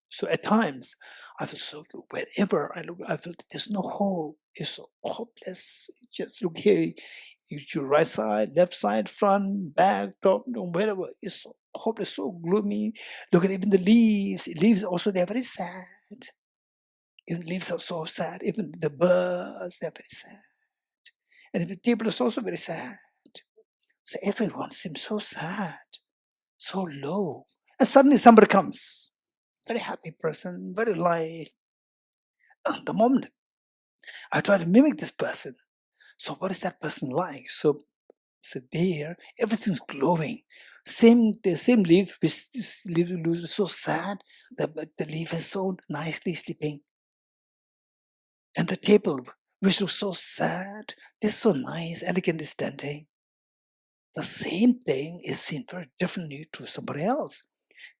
So at times, I feel so good. Wherever I look, I feel there's no hope. It's so hopeless. Just look here, your right side, left side, front, back, top, wherever. It's so hopeless, so gloomy. Look at even the leaves. Leaves also, they're very sad. Even leaves are so sad. Even the birds, they're very sad. And the table is also very sad. So everyone seems so sad, so low. And suddenly somebody comes. Very happy person, very light. The moment I try to mimic this person, so what is that person like? So there, everything's glowing. The same leaf, which is so sad, the leaf is so nicely sleeping. And the table, which looks so sad, this is so nice, elegantly standing. The same thing is seen very differently to somebody else.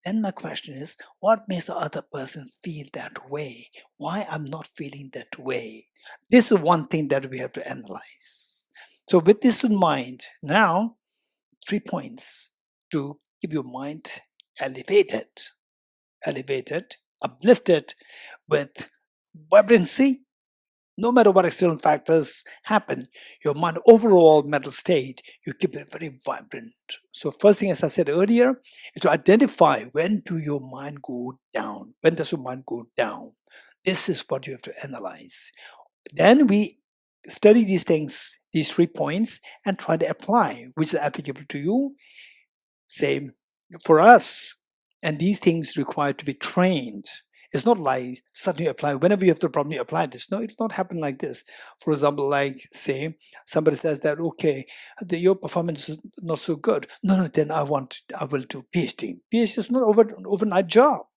Then my question is, what makes the other person feel that way? Why I'm not feeling that way? This is one thing that we have to analyze. So with this in mind, now 3 points to keep your mind elevated, uplifted with vibrancy. No matter what external factors happen, your mind overall mental state, you keep it very vibrant. So first thing, as I said earlier, is to identify when do your mind go down? When does your mind go down? This is what you have to analyze. Then we study these things, these 3 points, and try to apply which is applicable to you. Same for us. And these things require to be trained. It's not like suddenly apply. Whenever you have the problem, you apply this. No, it will not happen like this. For example, like say somebody says that, okay, your performance is not so good. No, then I will do PhD. PhD is not overnight job.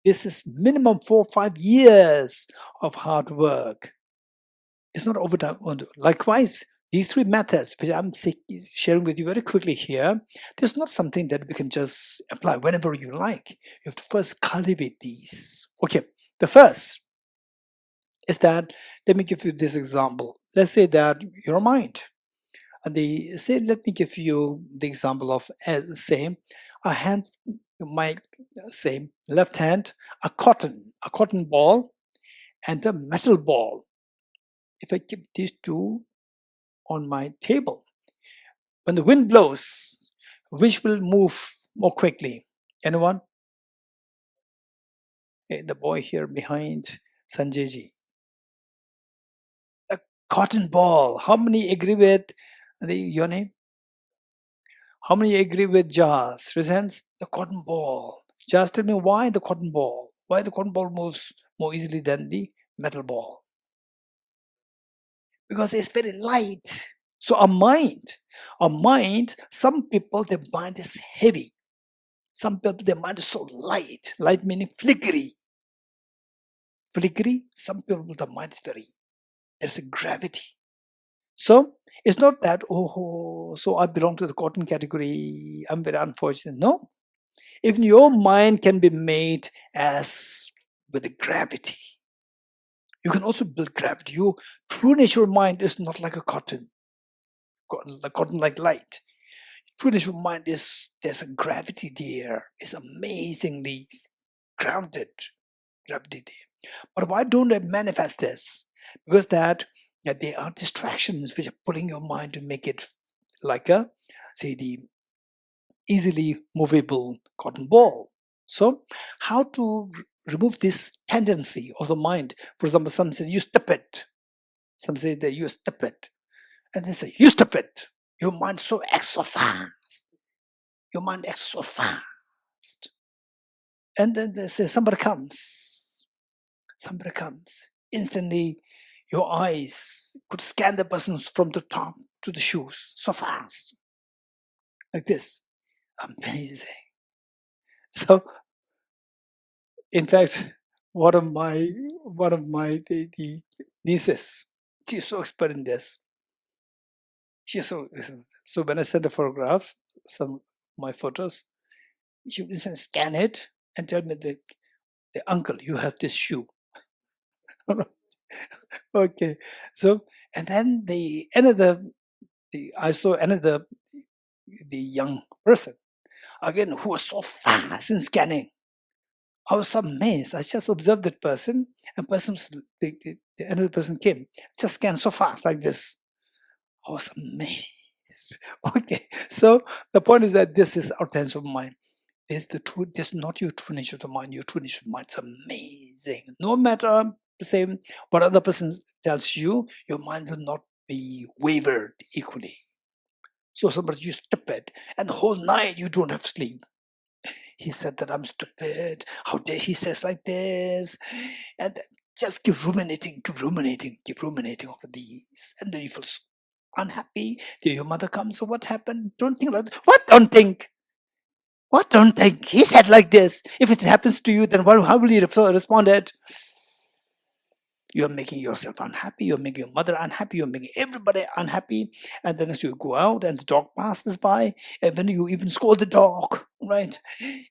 This is minimum 4 or 5 years of hard work. It's not overtime. Likewise, these 3 methods, which I'm sharing with you very quickly here, there's not something that we can just apply whenever you like. You have to first cultivate these. Okay, the first is that, let me give you this example. Let's say that your mind. Let me give you the example of, say, a hand my same left hand, a cotton ball and a metal ball. If I keep these two on my table, when the wind blows, which will move more quickly? Anyone? Hey, the boy here behind Sanjayji. A cotton ball. How many agree with your name? How many agree with Jazz? Raise hands. The cotton ball. Jazz, tell me why the cotton ball? Why the cotton ball moves more easily than the metal ball? Because it's very light. So our mind, some people, their mind is heavy. Some people, their mind is so light. Light meaning flickery. Flickery, some people, the mind is very, there's a gravity. So it's not that, oh, so I belong to the cotton category, I'm very unfortunate. No. Even your mind can be made as with a gravity. You can also build gravity. Your true nature mind is not like a cotton like light. True nature mind is, there's a gravity there. It's amazingly grounded gravity there. But why don't I manifest this? Because that there are distractions which are pulling your mind to make it like a, say, the easily movable cotton ball. So how to remove this tendency of the mind? For example, some say you step it. Some say that you step it. And they say, you step it. Your mind so acts so fast. Your mind acts so fast. And then they say, somebody comes. Somebody comes. Instantly, your eyes could scan the person from the top to the shoes so fast. Like this. Amazing. So, in fact, one of my the nieces, she's so expert in this. She's so when I send a photograph, some my photos, she would scan it and tell me that the uncle, you have this shoe. Okay, so and then I saw another the young person again who was so fast in scanning. I was amazed. I just observed that person, and another person came, just scanned so fast like this. I was amazed. Okay, so the point is that this is our tense of mind. This is the truth. This is not your true nature of the mind. Your true nature of the mind is amazing. No matter the same what other person tells you, your mind will not be wavered equally. So somebody, you stupid, and the whole night you don't have sleep. He said that I'm stupid. How dare he says like this? And just keep ruminating over these. And then you feel so unhappy. Your mother comes, so what happened? Don't think like that. What don't think? What don't think? He said like this. If it happens to you, then how will you respond it? You're making yourself unhappy, you're making your mother unhappy, you're making everybody unhappy. And then as you go out and the dog passes by, and when you even scold the dog, right?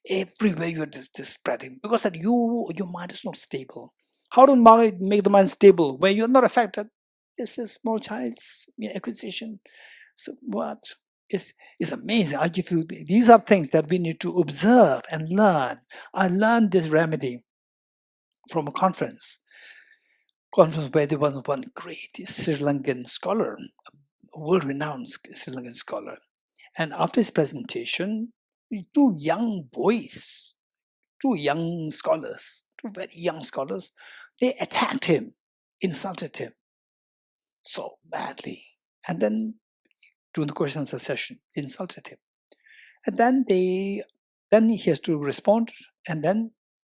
Everywhere you're just spreading. Because that your mind is not stable. How do you make the mind stable where you're not affected? This is small child's acquisition. So what? It's amazing. I give you, these are things that we need to observe and learn. I learned this remedy from a conference where there was one great Sri Lankan scholar, a world-renowned Sri Lankan scholar. And after his presentation, two young scholars, two very young scholars, they attacked him, insulted him so badly. And then during the question and answer session, they insulted him. And then he has to respond, and then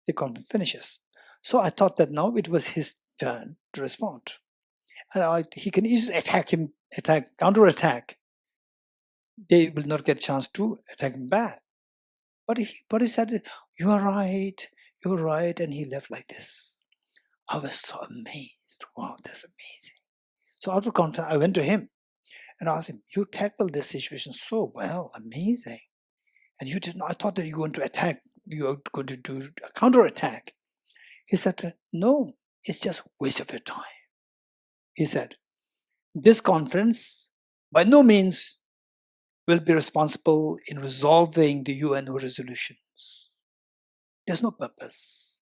the conference finishes. So I thought that now it was his turn to respond. And he can easily counterattack. They will not get a chance to attack him back. But he said, you are right, and he left like this. I was so amazed. Wow, that's amazing. So after conference, I went to him and asked him, you tackled this situation so well, amazing. And you didn't, I thought that you were going to attack, you were going to do a counterattack. He said, no, it's just waste of your time. He said, this conference by no means will be responsible in resolving the UN resolutions. There's no purpose.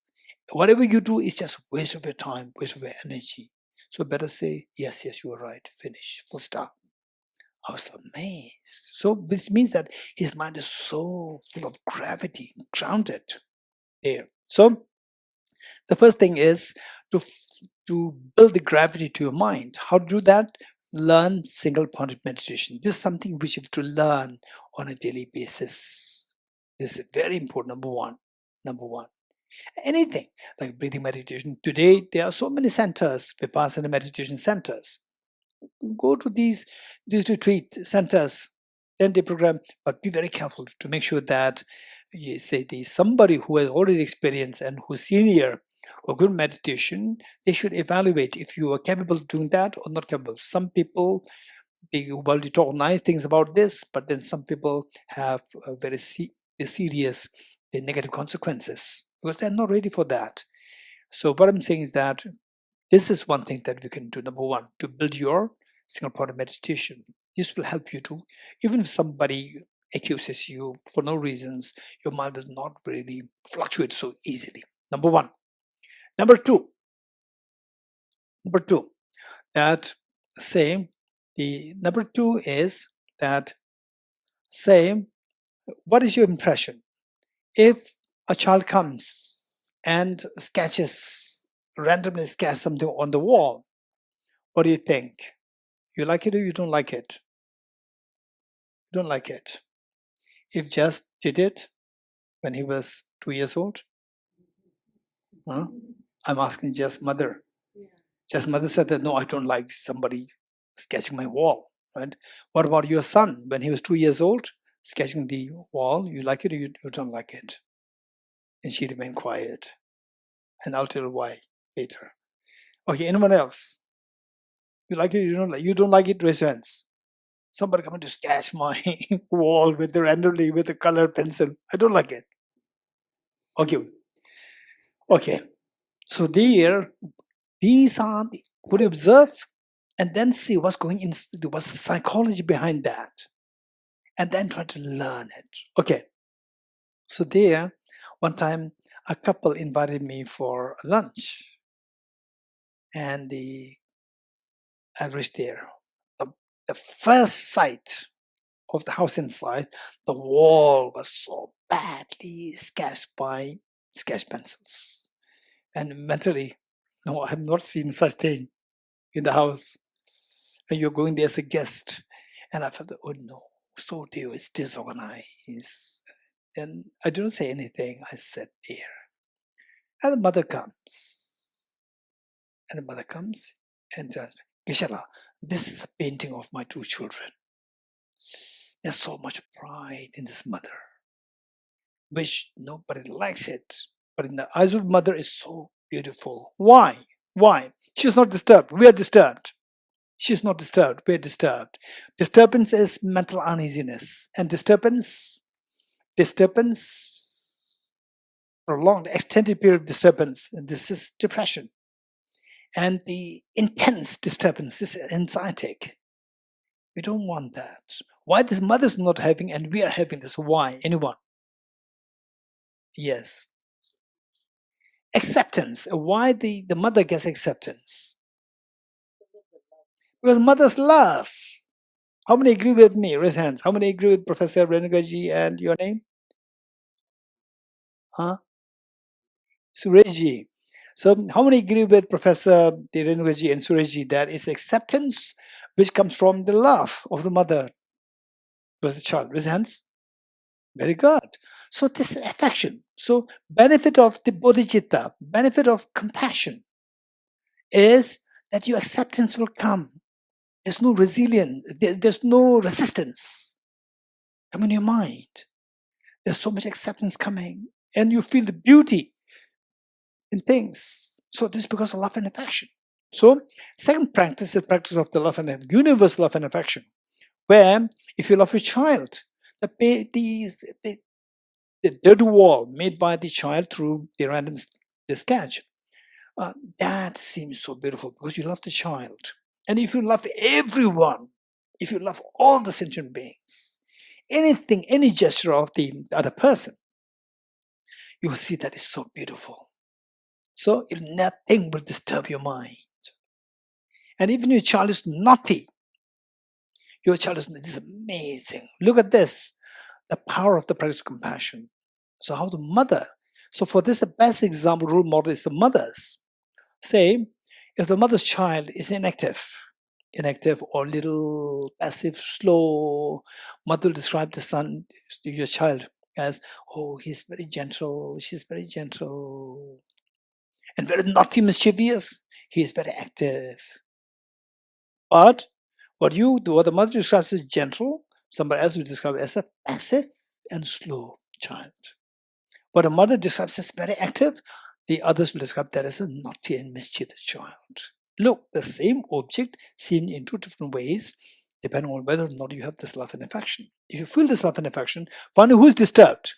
Whatever you do is just waste of your time, waste of your energy. So better say, yes, you are right, finish, full stop. I was amazed. So this means that his mind is so full of gravity, grounded there. So the first thing is to build the gravity to your mind. How to do that? Learn single-pointed meditation. This is something which you have to learn on a daily basis. This is very important, number one. Number one. Anything like breathing meditation. Today, there are so many centers, Vipassana meditation centers. Go to these retreat centers, 10-day program, but be very careful to make sure that you say somebody who has already experienced and who's senior or good meditation, they should evaluate if you are capable of doing that or not capable. Some people, they talk nice things about this, but then some people have very serious negative consequences because they're not ready for that. So what I'm saying is that this is one thing that we can do. Number one, to build your single point of meditation. This will help you to, even if somebody accuses you for no reasons, your mind will not really fluctuate so easily. Number one. Number two, that say, the number two is that say, what is your impression? If a child comes and randomly sketches something on the wall, what do you think? You like it or you don't like it? You don't like it. If just did it when he was 2 years old? Huh? I'm asking just mother. Just mother said that, no, I don't like somebody sketching my wall. Right? What about your son when he was 2 years old, sketching the wall? You like it or you don't like it? And she remained quiet. And I'll tell you why later. Okay, anyone else? You like it or you don't like it? You don't like it? Raise your hands. Somebody coming to sketch my wall randomly with a color pencil. I don't like it. Okay. So these are could you observe and then see what's what's the psychology behind that, and then try to learn it. Okay. So there, one time a couple invited me for lunch, and I reached there. The first sight of the house inside, the wall was so badly sketched by sketch pencils. And mentally, no, I have not seen such thing in the house. And you're going there as a guest. And I felt, oh no, so dear, it's disorganized. And I didn't say anything. I sat there. And the mother comes. And says, Geshe, this is a painting of my 2 children. There's so much pride in this mother, which nobody likes it. But in the eyes of mother, it's so beautiful. Why? She's not disturbed. We are disturbed. She's not disturbed. We are disturbed. Disturbance is mental uneasiness. And disturbance, prolonged, extended period of disturbance, and this is depression. And the intense disturbance is anxiety. We don't want that. Why this mother's not having and we are having this? Why? Anyone? Yes. Acceptance. Why the mother gets acceptance? Because mother's love. How many agree with me? Raise hands. How many agree with Professor Venerable Geshe and your name? Sureshji. So how many agree with Professor Venerable Geshe and Sureshji that is acceptance which comes from the love of the mother towards the child? Raise hands. Very good. So this is affection. So benefit of the bodhicitta, benefit of compassion is that your acceptance will come. There's no resilience. There's no resistance come in your mind. There's so much acceptance coming, and you feel the beauty in things. So this is because of love and affection. So second practice is practice of the love and universal love and affection, where if you love your child, the dirty wall made by the child through the sketch, that seems so beautiful because you love the child. And if you love everyone, if you love all the sentient beings, anything, any gesture of the other person, you will see that it's so beautiful. So nothing will disturb your mind. And even your child is naughty, your child is, this is amazing. Look at this, the power of the practice of compassion. So how the mother, so for this, the best example, role model is the mothers. Say, if the mother's child is inactive or little passive, slow, mother will describe the son, your child, as, oh, he's very gentle, she's very gentle, and very naughty, mischievous, he is very active. But what the mother describes as gentle, somebody else will describe it as a passive and slow child. What a mother describes as very active, the others will describe that as a naughty and mischievous child. Look, the same object seen in two different ways, depending on whether or not you have this love and affection. If you feel this love and affection, find out who is disturbed.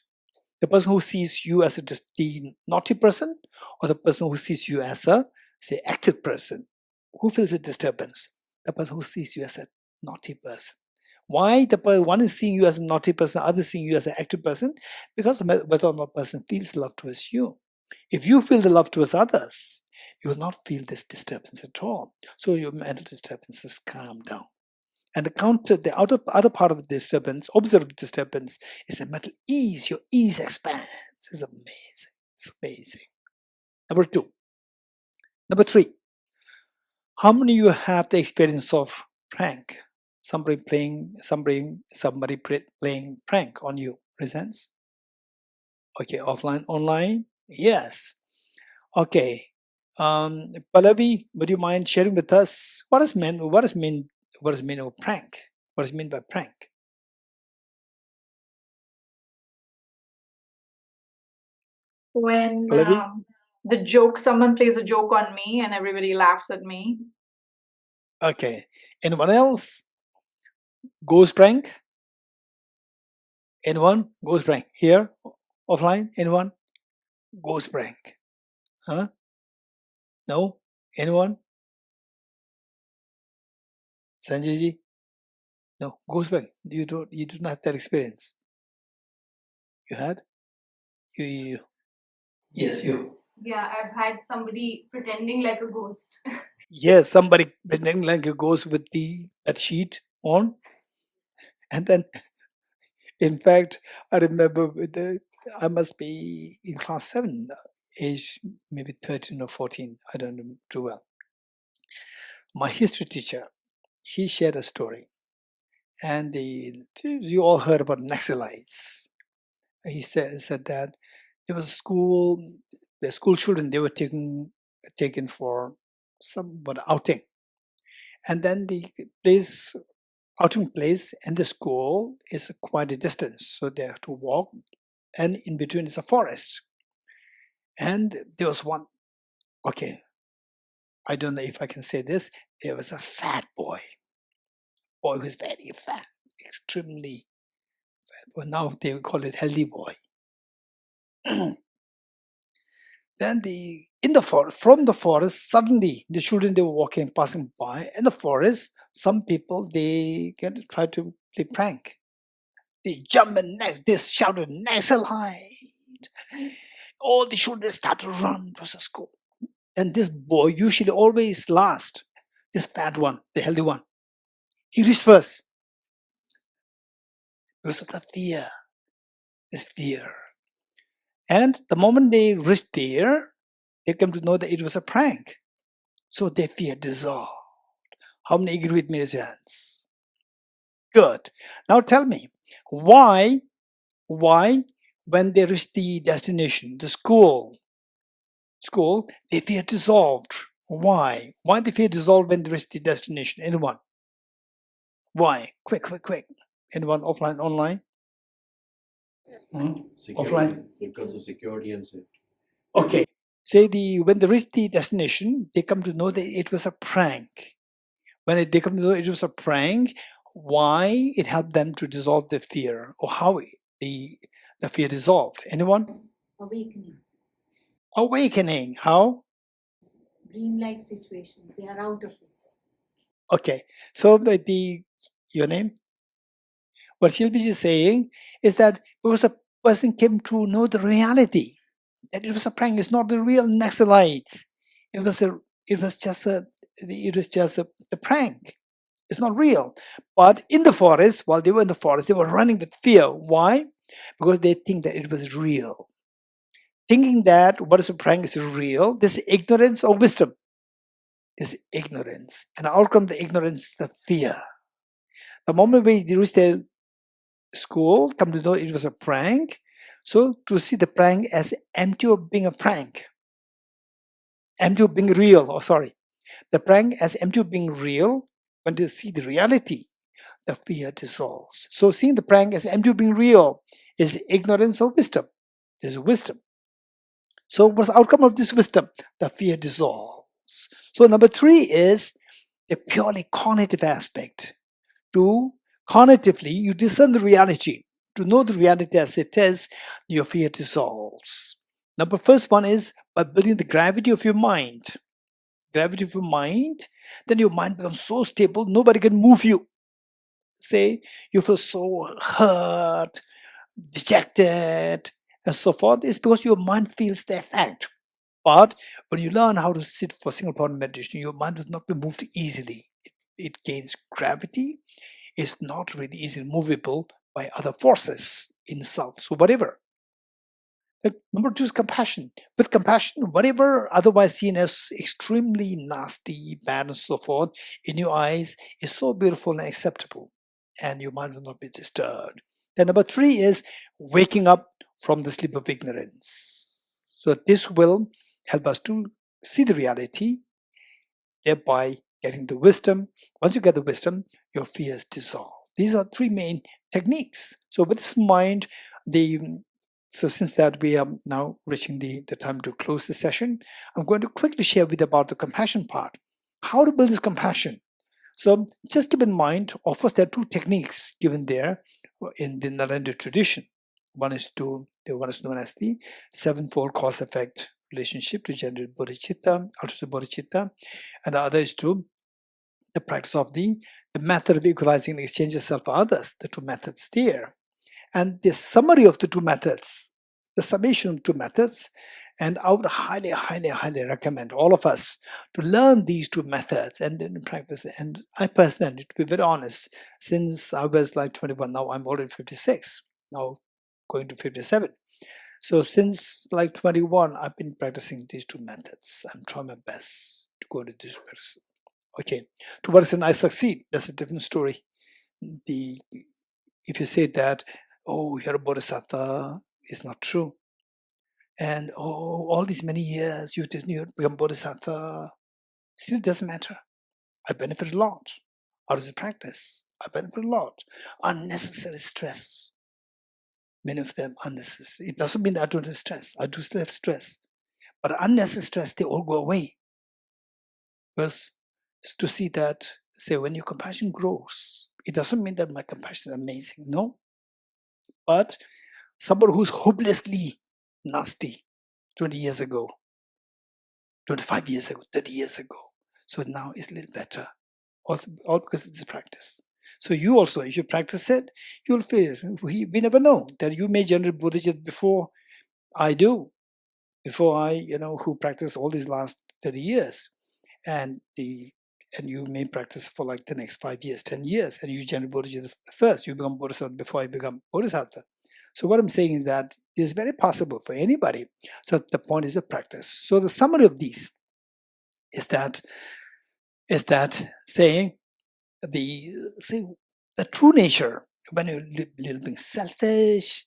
The person who sees you as the naughty person, or the person who sees you as a, say, active person. Who feels a disturbance? The person who sees you as a naughty person. Why the one is seeing you as a naughty person, the other is seeing you as an active person? Because whether or not a person feels love towards you. If you feel the love towards others, you will not feel this disturbance at all. So your mental disturbances calm down. And the other part of the disturbance, observed disturbance, is the mental ease. Your ease expands. It's amazing. It's amazing. Number 2. Number 3. How many of you have the experience of prank? Somebody playing prank on you. Presents? Okay, offline, online? Yes. Okay. Pallavi, would you mind sharing with us what is meant of prank? What is meant by prank? When Pallavi? someone plays a joke on me and everybody laughs at me. Okay. Anyone else? Ghost prank? Anyone? Ghost prank. Here? Offline? Anyone? Ghost prank. Huh? No? Anyone? Sanjay ji? No. Ghost prank. You do not have that experience. You had? You. Yes, you. Yeah, I've had somebody pretending like a ghost. Yes, somebody pretending like a ghost with that sheet on. And then, in fact, I remember I must be in class 7, age maybe 13 or 14. I don't know too well. My history teacher, he shared a story. And you all heard about Naxalites. He said that there was the school children, they were taken for somewhat outing. And then the outing place and the school is quite a distance. So they have to walk, and in between is a forest. And there was one, okay, I don't know if I can say this, there was a fat boy who was very fat, extremely fat. Well, now they call it healthy boy. Then from the forest, suddenly the children, they were passing by. In the forest, some people, they try to play prank. They jump and they shouted, Naxalite! All the children start to run to the school. And this boy, usually always last, this fat one, the healthy one, he reached first. Because of the fear, this fear. And the moment they reached there, they come to know that it was a prank. So their fear dissolved. How many agree with me? Raise your hands. Good. Now tell me, why when they reach the destination, the school, their fear dissolved? Why? Why the fear dissolved when they reach the destination? Anyone? Why? Quick. Anyone? Offline, online? Offline? Because of security and safety. Okay. Say when they reach the destination, they come to know that it was a prank. When they come to know it was a prank, why it helped them to dissolve the fear, or how the fear dissolved? Anyone? Awakening. How? Dreamlike situations. They are out of it. Okay. So your name? What Shilpi is saying is that because a person came to know the reality, that it was a prank. It's not the real Naxalites. It was just a prank. It's not real. But in the forest, while they were in the forest, they were running with fear. Why? Because they think that it was real. Thinking that what is a prank is real, this is ignorance or wisdom. Is ignorance. And the outcome of the ignorance is the fear. The moment we reach the school, come to know it was a prank. So to see the prank as empty of being a prank, empty of being real, the prank as empty of being real, when they see the reality, the fear dissolves. So seeing the prank as empty of being real is ignorance or wisdom. There's wisdom. So what's the outcome of this wisdom? The fear dissolves. So number 3 is the purely cognitive aspect. To cognitively, you discern the reality. To know the reality as it is, your fear dissolves. Number first one is by building the gravity of your mind. Gravity of your mind, then your mind becomes so stable, nobody can move you. Say, you feel so hurt, dejected, and so forth. It's because your mind feels the effect. But when you learn how to sit for single point meditation, your mind will not be moved easily. It gains gravity. It's not really easily movable by other forces inside. So whatever. Number 2 is compassion. With compassion, whatever otherwise seen as extremely nasty, bad, and so forth, in your eyes is so beautiful and acceptable, and your mind will not be disturbed. Then number 3 is waking up from the sleep of ignorance. So this will help us to see the reality, thereby getting the wisdom. Once you get the wisdom, your fears dissolve. These are 3 main techniques. So with this mind, so since that we are now reaching the time to close the session, I'm going to quickly share with you about the compassion part. How to build this compassion. So just keep in mind, of course, there are 2 techniques given there in the Narendra tradition. One is known as the 7-fold cause-effect relationship to generate bodhicitta, ultimate bodhicitta, and the other is to the practice of the method of equalizing the exchange of self for others, the 2 methods there. And the summary of the 2 methods, the summation of 2 methods, and I would highly, highly, highly recommend all of us to learn these 2 methods and then practice. And I personally, to be very honest, since I was like 21, now I'm already 56, now going to 57. So since like 21, I've been practicing these 2 methods. I'm trying my best to go into this practice. Okay, to what extent I succeed, that's a different story. If you say that, oh, you're a bodhisattva, it's not true. And oh, all these many years you become bodhisattva, still doesn't matter. I benefit a lot out of the practice. I benefit a lot. Unnecessary stress. Many of them unnecessary. It doesn't mean that I don't have stress. I do still have stress. But unnecessary stress, they all go away. Because to see that, say, when your compassion grows, it doesn't mean that my compassion is amazing. No. But somebody who's hopelessly nasty 20 years ago, 25 years ago, 30 years ago. So now it's a little better. All because of this practice. So you also, if you practice it, you'll feel it. We never know that you may generate bodhicitta before I do. Before I, who practice all these last 30 years. And you may practice for like the next 5 years, 10 years, and you generate bodhicitta first. You become bodhisattva before I become bodhisattva. So what I'm saying is that it's very possible for anybody. So the point is the practice. So the summary of these is that saying the true nature, when you're a little bit selfish,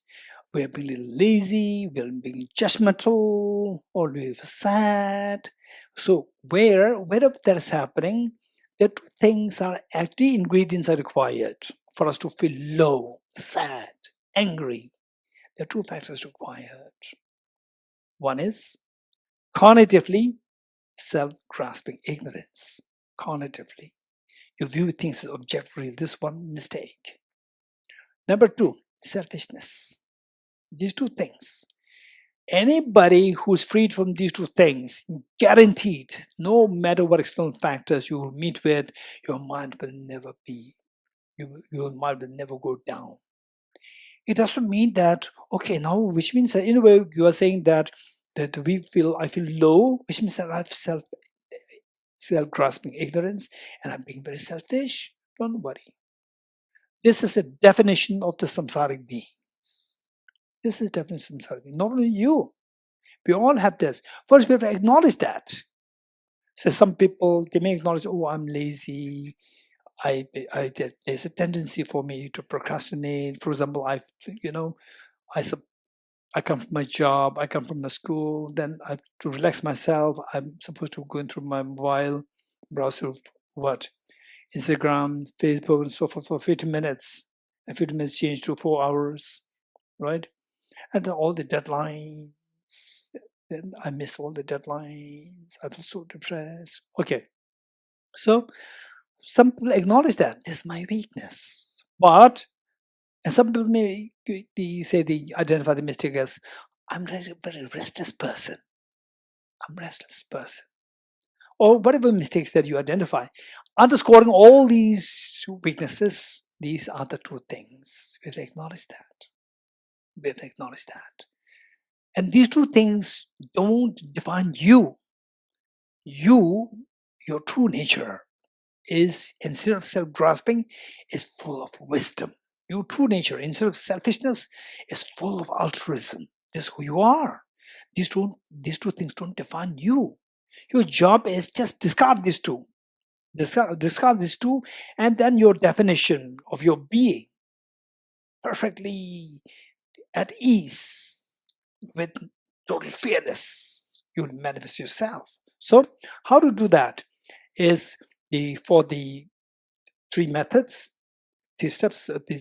we're being a little lazy, we're being judgmental, or we're sad. So wherever that is happening, the 2 things are actually ingredients are required for us to feel low, sad, angry. There are 2 factors required. One is cognitively self-grasping ignorance. Cognitively. You view things as objectively. This one mistake. Number 2, selfishness. These 2 things. Anybody who's freed from these 2 things, guaranteed, no matter what external factors you meet with, your mind will never be, your mind will never go down. It doesn't mean that, okay, now, which means that in a way you are saying that that I feel low, which means that I have self-grasping ignorance and I'm being very selfish. Don't worry. This is the definition of the samsaric beings. This is definition of samsaric being. Not only you. We all have this. First, we have to acknowledge that. So some people, they may acknowledge, oh, I'm lazy. There's a tendency for me to procrastinate. For example, I come from my job, I come from the school, then to relax myself, I'm supposed to go through my mobile, browse through Instagram, Facebook, and so forth for 50 minutes. And 50 minutes change to 4 hours, right? And then all the deadlines. Then I miss all the deadlines. I feel so depressed. Okay. So some people acknowledge that this is my weakness. And some people may they identify the mistake as, I'm a very restless person. I'm a restless person. Or whatever mistakes that you identify. Underscoring all these weaknesses, these are the two things. We have to acknowledge that. We have to acknowledge that. And these two things don't define you. Your true nature is, instead of self-grasping, is full of wisdom. Your true nature, instead of selfishness, is full of altruism. This is who you are. These two things don't define you. Your job is just discard these two. Discard these two, and then your definition of your being, perfectly at ease, with total fearless, you will manifest yourself. So, how to do that is for the three methods, the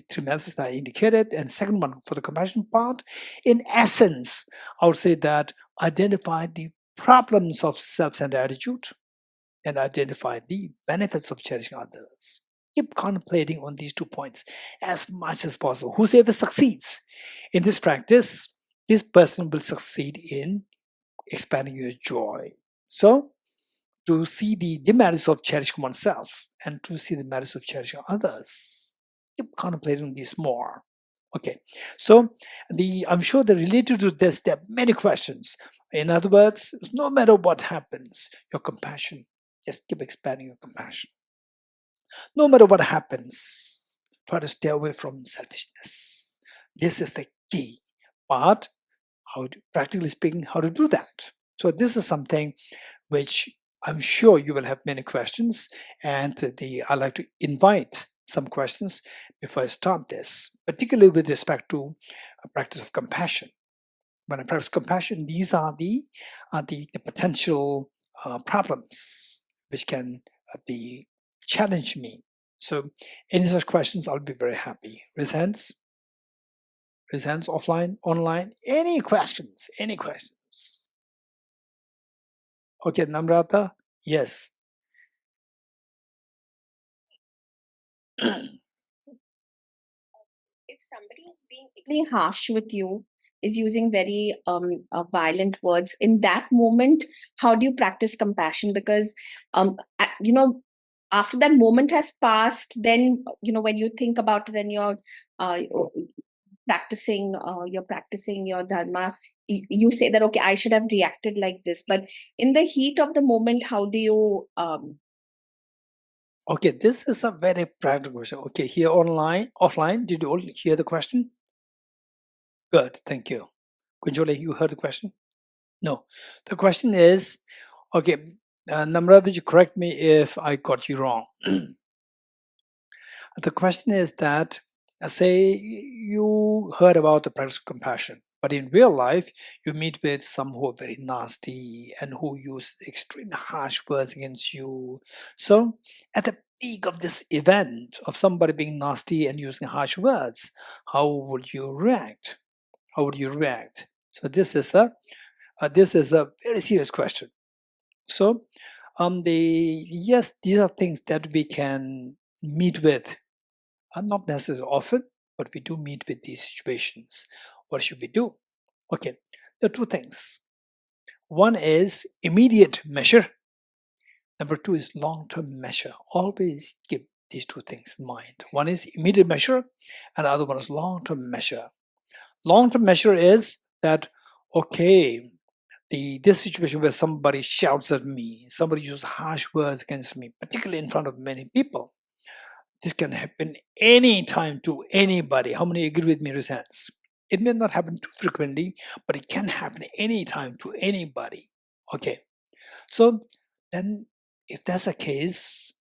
three methods that I indicated, and second one for the compassion part. In essence, I would say that identify the problems of self-centered attitude and identify the benefits of cherishing others. Keep contemplating on these 2 points as much as possible. Whoever succeeds in this practice, this person will succeed in expanding your joy. So, to see the demerits of cherishing oneself and to see the merits of cherishing others, keep contemplating this more. Okay, so I'm sure that related to this, there are many questions. In other words, no matter what happens, your compassion, just keep expanding your compassion. No matter what happens, try to stay away from selfishness. This is the key. But practically speaking, how to do that? So this is something which I'm sure you will have many questions, and I'd like to invite some questions before I start this, particularly with respect to a practice of compassion. When I practice compassion, these are the potential problems which can challenge me. So any such questions, I'll be very happy. Raise hands. Raise hands, offline, online. Any questions? Any questions? Okay, Namrata, yes. If somebody is being extremely harsh with you, is using very violent words, in that moment, how do you practice compassion? Because after that moment has passed, then when you think about it and you're practicing your dharma, you say that, okay, I should have reacted like this. But in the heat of the moment, how do you Okay, this is a very practical question. Okay, here online, offline, did you all hear the question? Good, thank you. Kunjole, you heard the question? No. The question is, okay, Namrata, you correct me if I got you wrong. The question is that, say you heard about the practice of compassion, but in real life, you meet with some who are very nasty and who use extremely harsh words against you. So, at the peak of this event of somebody being nasty and using harsh words, how would you react? How would you react? So, this is a very serious question. So, yes, these are things that we can meet with, not necessarily often, but we do meet with these situations. What should we do? Okay, there are two things. One is immediate measure. Number two is long-term measure. Always keep these two things in mind. One is immediate measure, and the other one is long-term measure. Long-term measure is that, okay, this situation where somebody shouts at me, somebody uses harsh words against me, particularly in front of many people. This can happen anytime to anybody. How many agree with me? Raise hands. It may not happen too frequently, but it can happen anytime to anybody. Okay. So then, if that's the case,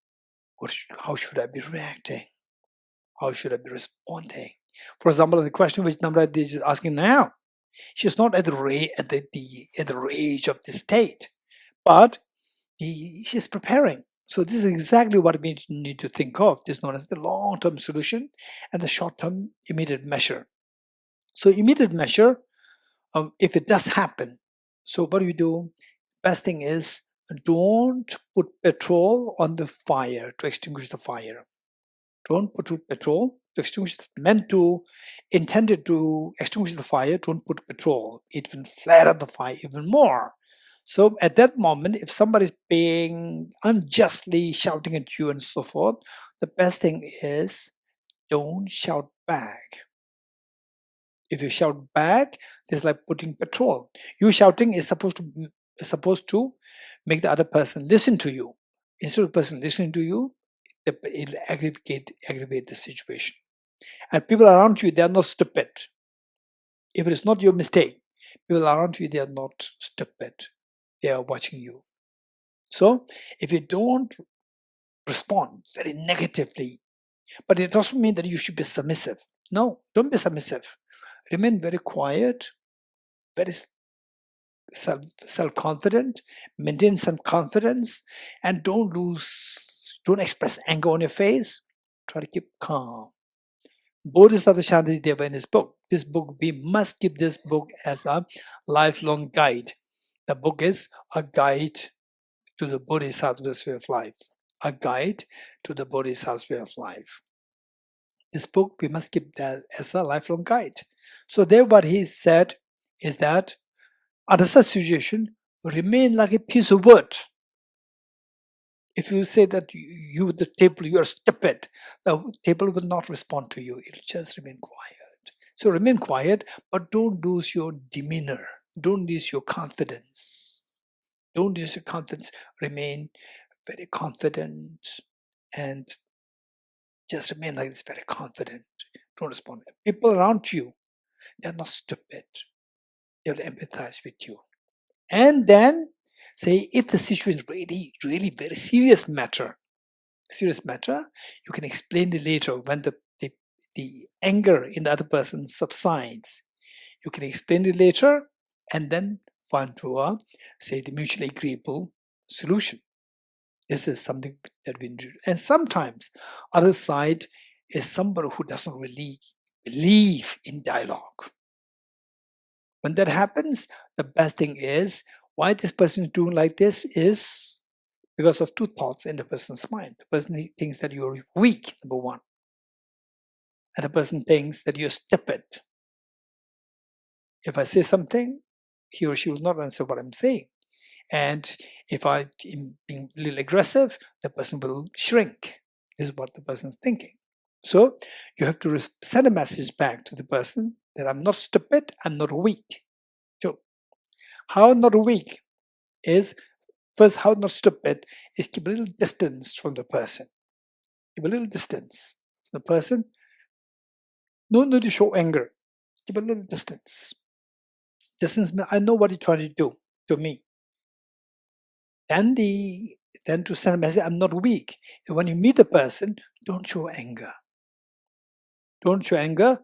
how should I be reacting? How should I be responding? For example, the question which Namrata is asking now, she's not at the rage of the state, but she's preparing. So this is exactly what we need to think of. This is known as the long-term solution and the short-term immediate measure. So immediate measure, if it does happen, so what do? Best thing is, don't put petrol on the fire to extinguish the fire. Don't put petrol to extinguish, intended to extinguish the fire. Don't put petrol. It will flare up the fire even more. So at that moment, if somebody is being unjustly shouting at you and so forth, the best thing is don't shout back. If you shout back, it's like putting petrol. You shouting is supposed to make the other person listen to you. Instead of the person listening to you, it will aggravate the situation. And people around you, they are not stupid. If it is not your mistake, people around you, they are not stupid. They are watching you. So if you don't respond very negatively, but it doesn't mean that you should be submissive. No, don't be submissive. Remain very quiet, very self-confident, maintain some confidence, and don't express anger on your face. Try to keep calm. Bodhisattva Shantideva in his book, we must keep this book as a lifelong guide. The book is a guide to the Bodhisattva's way of life. A guide to the Bodhisattva's way of life. This book, we must keep that as a lifelong guide. So there what he said is that under such situation, remain like a piece of wood. If you say that the table, you are stupid, the table will not respond to you. It will just remain quiet. So remain quiet, but don't lose your demeanor. Don't lose your confidence. Don't lose your confidence. Remain very confident and just remain like this, very confident. Don't respond. People around you, they're not stupid. They'll empathize with you. And then say, if the situation is really, really very serious matter, you can explain it later when the anger in the other person subsides. You can explain it later and then find to the mutually agreeable solution. This is something that we do. And sometimes other side is somebody who doesn't really believe in dialogue. When that happens, the best thing is, why this person is doing like this is because of two thoughts in the person's mind. The person thinks that you're weak, number one. And the person thinks that you're stupid. If I say something, he or she will not answer what I'm saying. And if I am being a little aggressive, the person will shrink. This is what the person is thinking. So you have to send a message back to the person that I'm not stupid, I'm not weak. So how not weak is, first, how not stupid is keep a little distance from the person. Keep a little distance from the person. No need to show anger. Keep a little distance. Distance means I know what you're trying to do to me. Then to send a message, I'm not weak. And when you meet the person, don't show anger. Don't show anger.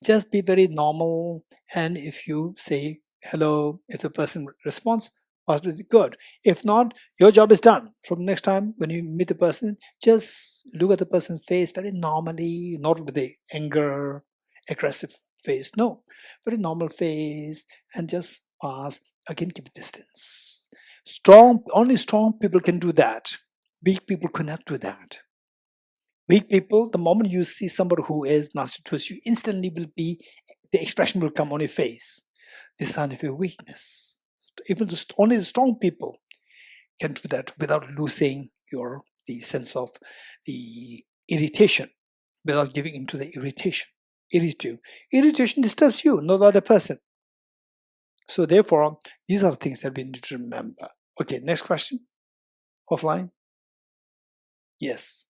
Just be very normal. And if you say hello, if the person responds, positively, good. If not, your job is done. From next time when you meet the person, just look at the person's face very normally, not with the anger, aggressive face. No, very normal face, and just pass. Again, keep a distance. Only strong people can do that. Weak people cannot do that. Weak people, the moment you see somebody who is narcissistic, you instantly the expression will come on your face. This is a sign of your weakness. Even only the strong people can do that without losing the sense of the irritation, without giving into the irritation. Irritation disturbs you, not the other person. So therefore, these are things that we need to remember. Okay, next question. Offline. Yes.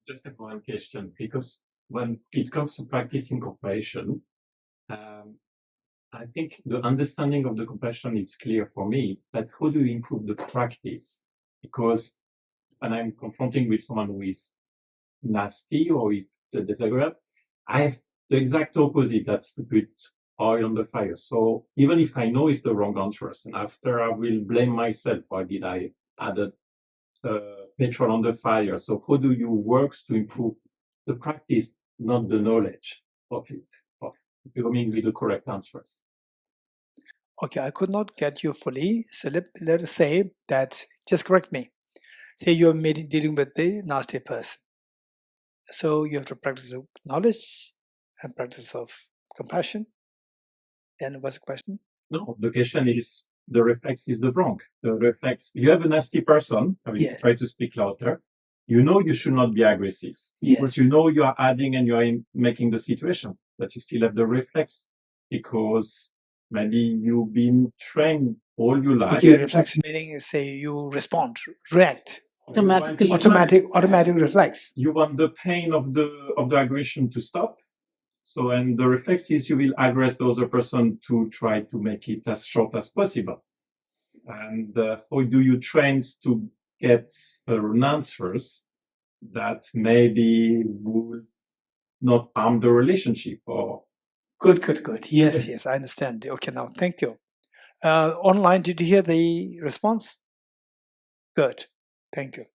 Just have one question, because when it comes to practicing compassion, I think the understanding of the compassion is clear for me, but how do you improve the practice? Because when I'm confronting with someone who is nasty or is disagreeable, I have the exact opposite. That's to put oil on the fire. So even if I know it's the wrong answer, and after I will blame myself, why did I add petrol on the fire? So how do you work to improve the practice, not the knowledge of it, of coming with the correct answers? Okay, I could not get you fully. So let us say that, just correct me. Say you're dealing with the nasty person. So you have to practice of knowledge and practice of compassion. And what's the question? No, the question is, the reflex is the wrong. The reflex, you have a nasty person, I mean, Yes. try to speak louder. You know you should not be aggressive. Yes. Because you know you are adding and you are making the situation, but you still have the reflex because maybe you've been trained all your life. Okay, reflex meaning say you respond, react. Automatically. Automatic reflex. You want the pain of the aggression to stop. So, and the reflex is you will aggress the other person to try to make it as short as possible. And how do you train to get answers that maybe would not harm the relationship? Or Good. Yes, I understand. Okay, now thank you. Online, did you hear the response? Good, thank you.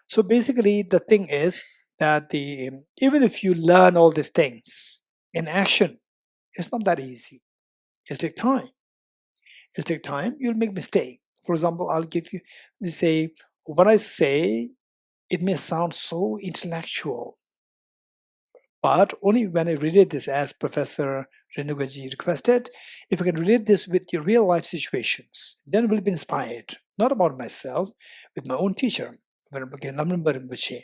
So basically, the thing is that even if you learn all these things in action, it's not that easy. It'll take time. You'll make mistake. For example, I'll give you say what I say. It may sound so intellectual, but only when I relate this, as Professor Renugaji requested, if I can relate this with your real life situations, then we'll be inspired, not about myself, with my own teacher, Venerable Geshe.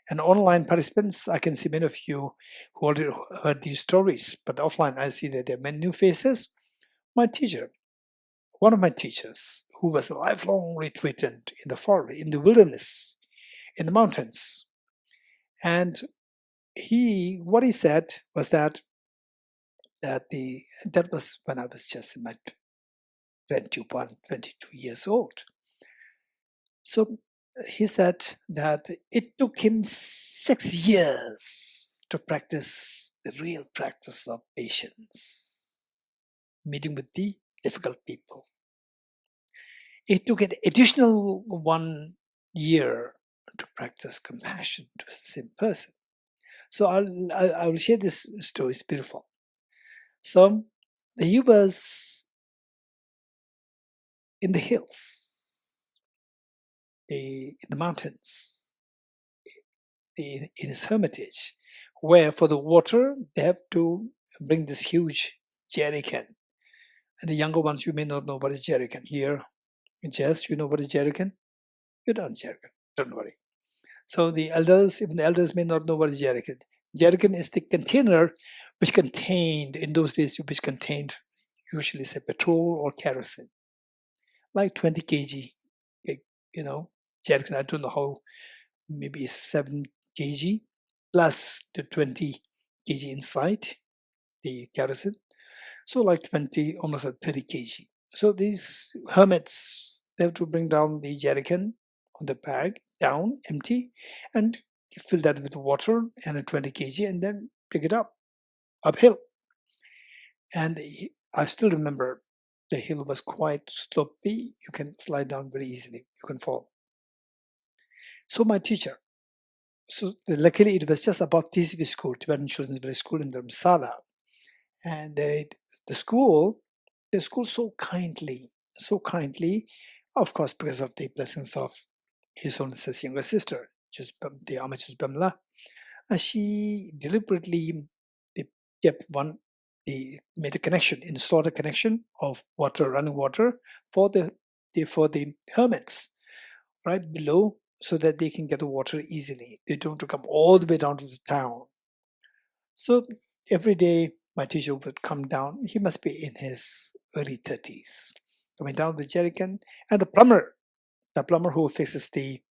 And online participants, I can see many of you who already heard these stories, but offline, I see that there are many new faces. My teacher, one of my teachers, who was a lifelong retreatant in the forest, in the wilderness, in the mountains, and what he said was that was when I was just in my 21, 22 years old. So he said that it took him 6 years to practice the real practice of patience, meeting with the difficult people. It took an additional 1 year to practice compassion to the same person. So I will share this story. It's beautiful. So he was in the hills, in the mountains, in his hermitage, where for the water they have to bring this huge jerrycan. And the younger ones, you may not know what is jerrycan. Here, Jess, you know what is jerrycan? You don't jerrycan. Don't worry. So the elders, even the elders may not know what is jerrycan. Jerrycan is the container which contained, in those days, which contained usually say petrol or kerosene, like 20 kg, jerrycan. I don't know how, maybe 7 kg plus the 20 kg inside the kerosene. So like 20, almost at 30 kg. So these hermits, they have to bring down the jerrycan on the bag, down, empty, and fill that with water and a 20 kg and then pick it up, uphill. And I still remember the hill was quite slopey. You can slide down very easily. You can fall. So my teacher, so luckily it was just above TCV school, Tibetan Children's Village School in Dharamsala. And the school so kindly, of course, because of the blessings of His Holiness's younger sister, the Amachus Bamla, she deliberately made a connection, installed a connection of water, running water for the hermits right below, so that they can get the water easily. They don't have to come all the way down to the town. So every day my teacher would come down. He must be in his early 30s. Coming down with the jerrycan, and the plumber who fixes the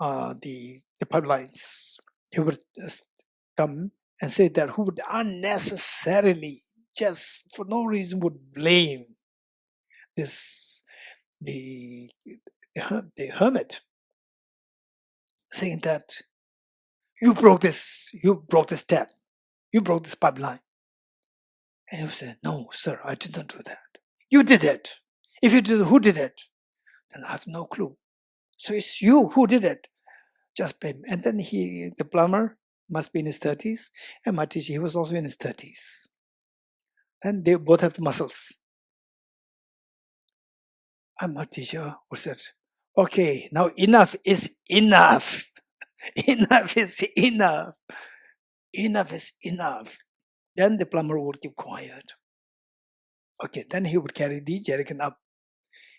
pipelines, he would just come and say that who would unnecessarily, just for no reason, would blame this the hermit, saying that you broke this tap, you broke this pipeline. And he would say, no, sir, I did not do that. You did it. If you did, who did it? Then I have no clue. So it's you who did it. Just blame. And then the plumber must be in his 30s, and my teacher, he was also in his 30s. And they both have muscles. And my teacher would say, okay, now enough is enough. Enough is enough. Enough is enough. Then the plumber would keep quiet. Okay, then he would carry the jerrycan up.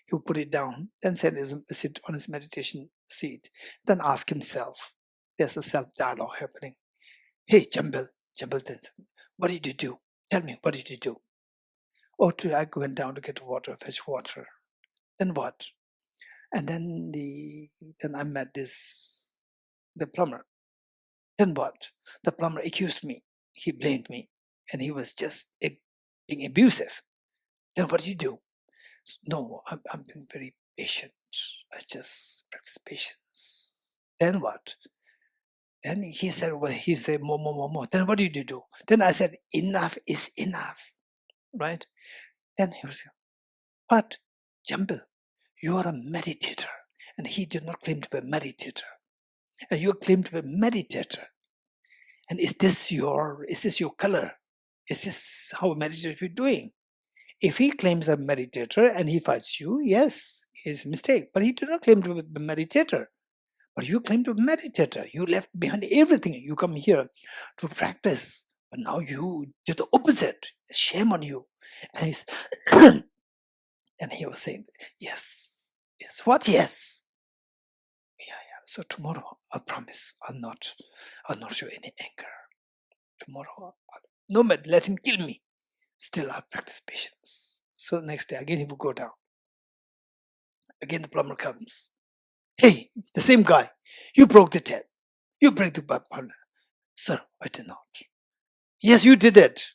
He would put it down, then sit on his meditation seat, then ask himself. There's a self-dialogue happening. Hey, Jambal then said, what did you do? Tell me, what did you do? Oh, I went down to get water, fetch water. Then what? And then I met the plumber. Then what? The plumber accused me. He blamed me. And he was just being abusive. Then what do you do? No, I'm being very patient. I just practice patience. Then what? Then he said more. Then what did you do? Then I said, enough is enough. Right? Then he was, what? Jambal, you are a meditator. And he did not claim to be a meditator. And you claim to be a meditator. And is this your color? Is this how a meditator is doing? If he claims a meditator and he fights you, yes, it's a mistake. But he did not claim to be a meditator. But you claim to be a meditator. You left behind everything. You come here to practice. But now you did the opposite. Shame on you. And and he was saying, yes. What? Yes. Yeah. So tomorrow, I promise, I'll not show any anger. Tomorrow, no matter, let him kill me. Still, I practice patience. So next day, again, he will go down. Again, the plumber comes. Hey, the same guy. You broke the tap. You break the pipeline. Sir, I did not. Yes, you did it.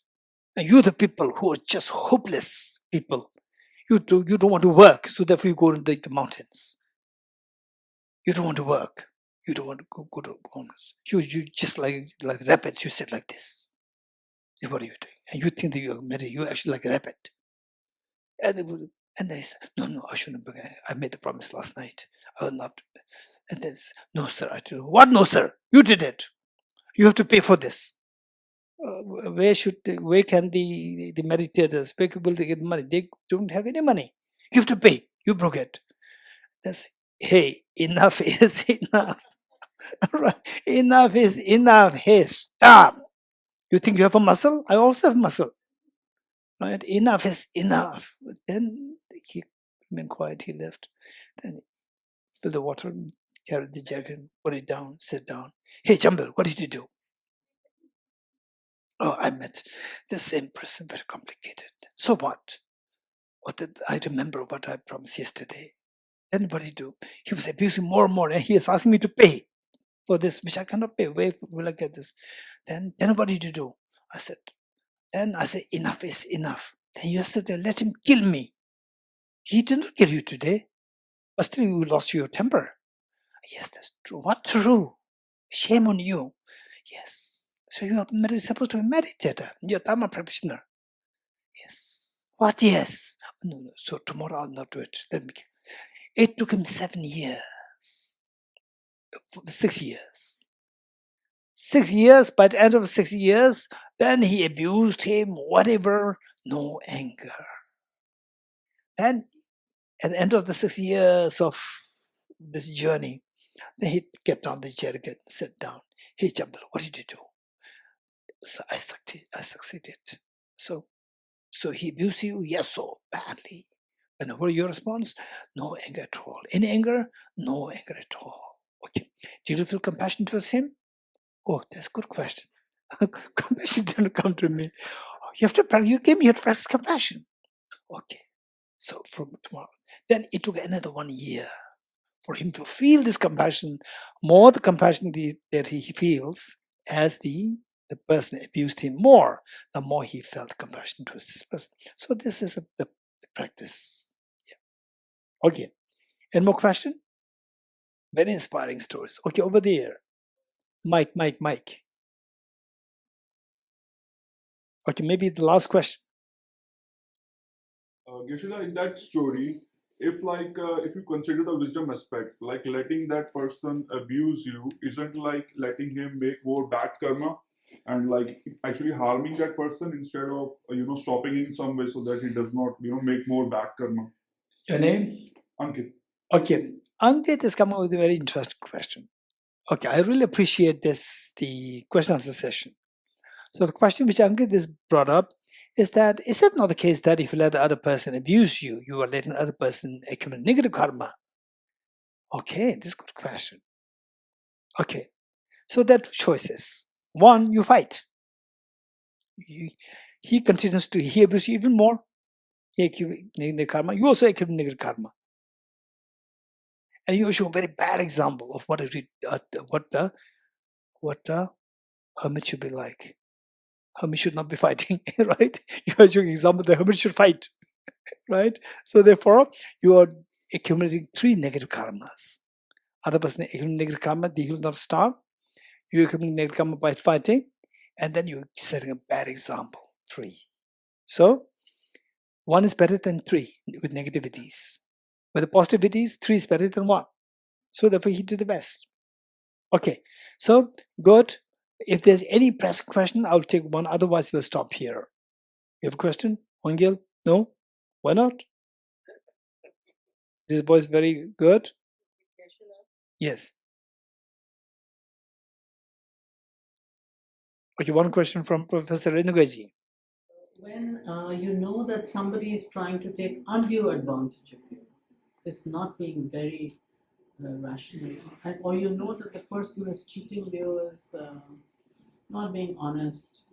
And you the people who are just hopeless people. You don't want to work, so therefore you go into the mountains. You don't want to work. You don't want to go to homeless. You just like rabbits, you sit like this. What are you doing? And you think that you're actually like a rabbit. And they said, no, I shouldn't. I made the promise last night. I will not. And then, no, sir, I did. What? No, sir, you did it. You have to pay for this. Where can the meditators, where will they get money? They don't have any money. You have to pay. You broke it. Hey, enough is enough. Enough is enough. Hey, stop. You think you have a muscle? I also have muscle. Right? Enough is enough. But then he remained quiet, he left. Then fill the water, carry the jerrycan, put it down, sit down. Hey, Jambal, what did you do? Oh, I met the same person, very complicated. So what? I remember what I promised yesterday. Then what did he do? He was abusing more and more, and he is asking me to pay for this, which I cannot pay. Where will I get this? Then what did you do? I said, enough is enough. Then yesterday, let him kill me. He didn't kill you today, but still you lost your temper. Yes, that's true. What true? Shame on you. Yes. So you are supposed to be a meditator. You're a Dharma practitioner. Yes. What? Yes. No. So tomorrow I'll not do it. It took him 7 years. 6 years. 6 years. By the end of 6 years, then he abused him, whatever, no anger. Then at the end of the 6 years of this journey, then he kept on the jerrycan, sat down. Hey, Jambal, what did you do? So I succeeded. So he abused you? Yes, so badly. And what was your response? No anger at all. Any anger? No anger at all. Okay. Did you feel compassion towards him? Oh, that's a good question. Compassion didn't come to me. Oh, You have to practice. You came here to practice compassion. Okay. So from tomorrow. Then it took another 1 year for him to feel this compassion, more the compassion that he feels as the person abused him more, the more he felt compassion towards this person. So this is the practice. Yeah. Okay. Any more question? Very inspiring stories. Okay, over there. Mike. Okay, maybe the last question. Geshe, in that story, if you consider the wisdom aspect, like letting that person abuse you isn't like letting him make more bad karma and like actually harming that person instead of stopping in some way so that he does not make more bad karma. Your name? Ankit. Okay, Ankit is coming with a very interesting question. Okay, I really appreciate the question answer session. So the question which Ankit is brought up is that, is it not the case that if you let the other person abuse you, you are letting the other person accumulate negative karma? Okay, this is a good question. Okay, so there are two choices. One, you fight. He continues to, he abuses you even more. He accumulates negative karma. You also accumulate negative karma. And you show a very bad example of what the hermit should be like. Hermit should not be fighting, right? You are showing example the hermit should fight, right? So therefore, you are accumulating 3 negative karmas. Other person accumulating negative karma, he will not starve. You accumulating negative karma by fighting, and then you're setting a bad example. 3. So 1 is better than 3 with negativities. With the positivities, 3 is better than 1. So therefore, he did the best. Okay, so good. If there's any press question, I'll take one. Otherwise, we'll stop here. You have a question, Wangil? No? Why not? This boy is very good. Yes. Okay, one question from Professor Renugaji. When you know that somebody is trying to take undue advantage of you, it's not being very rational, or you know that the person is cheating you, is not being honest,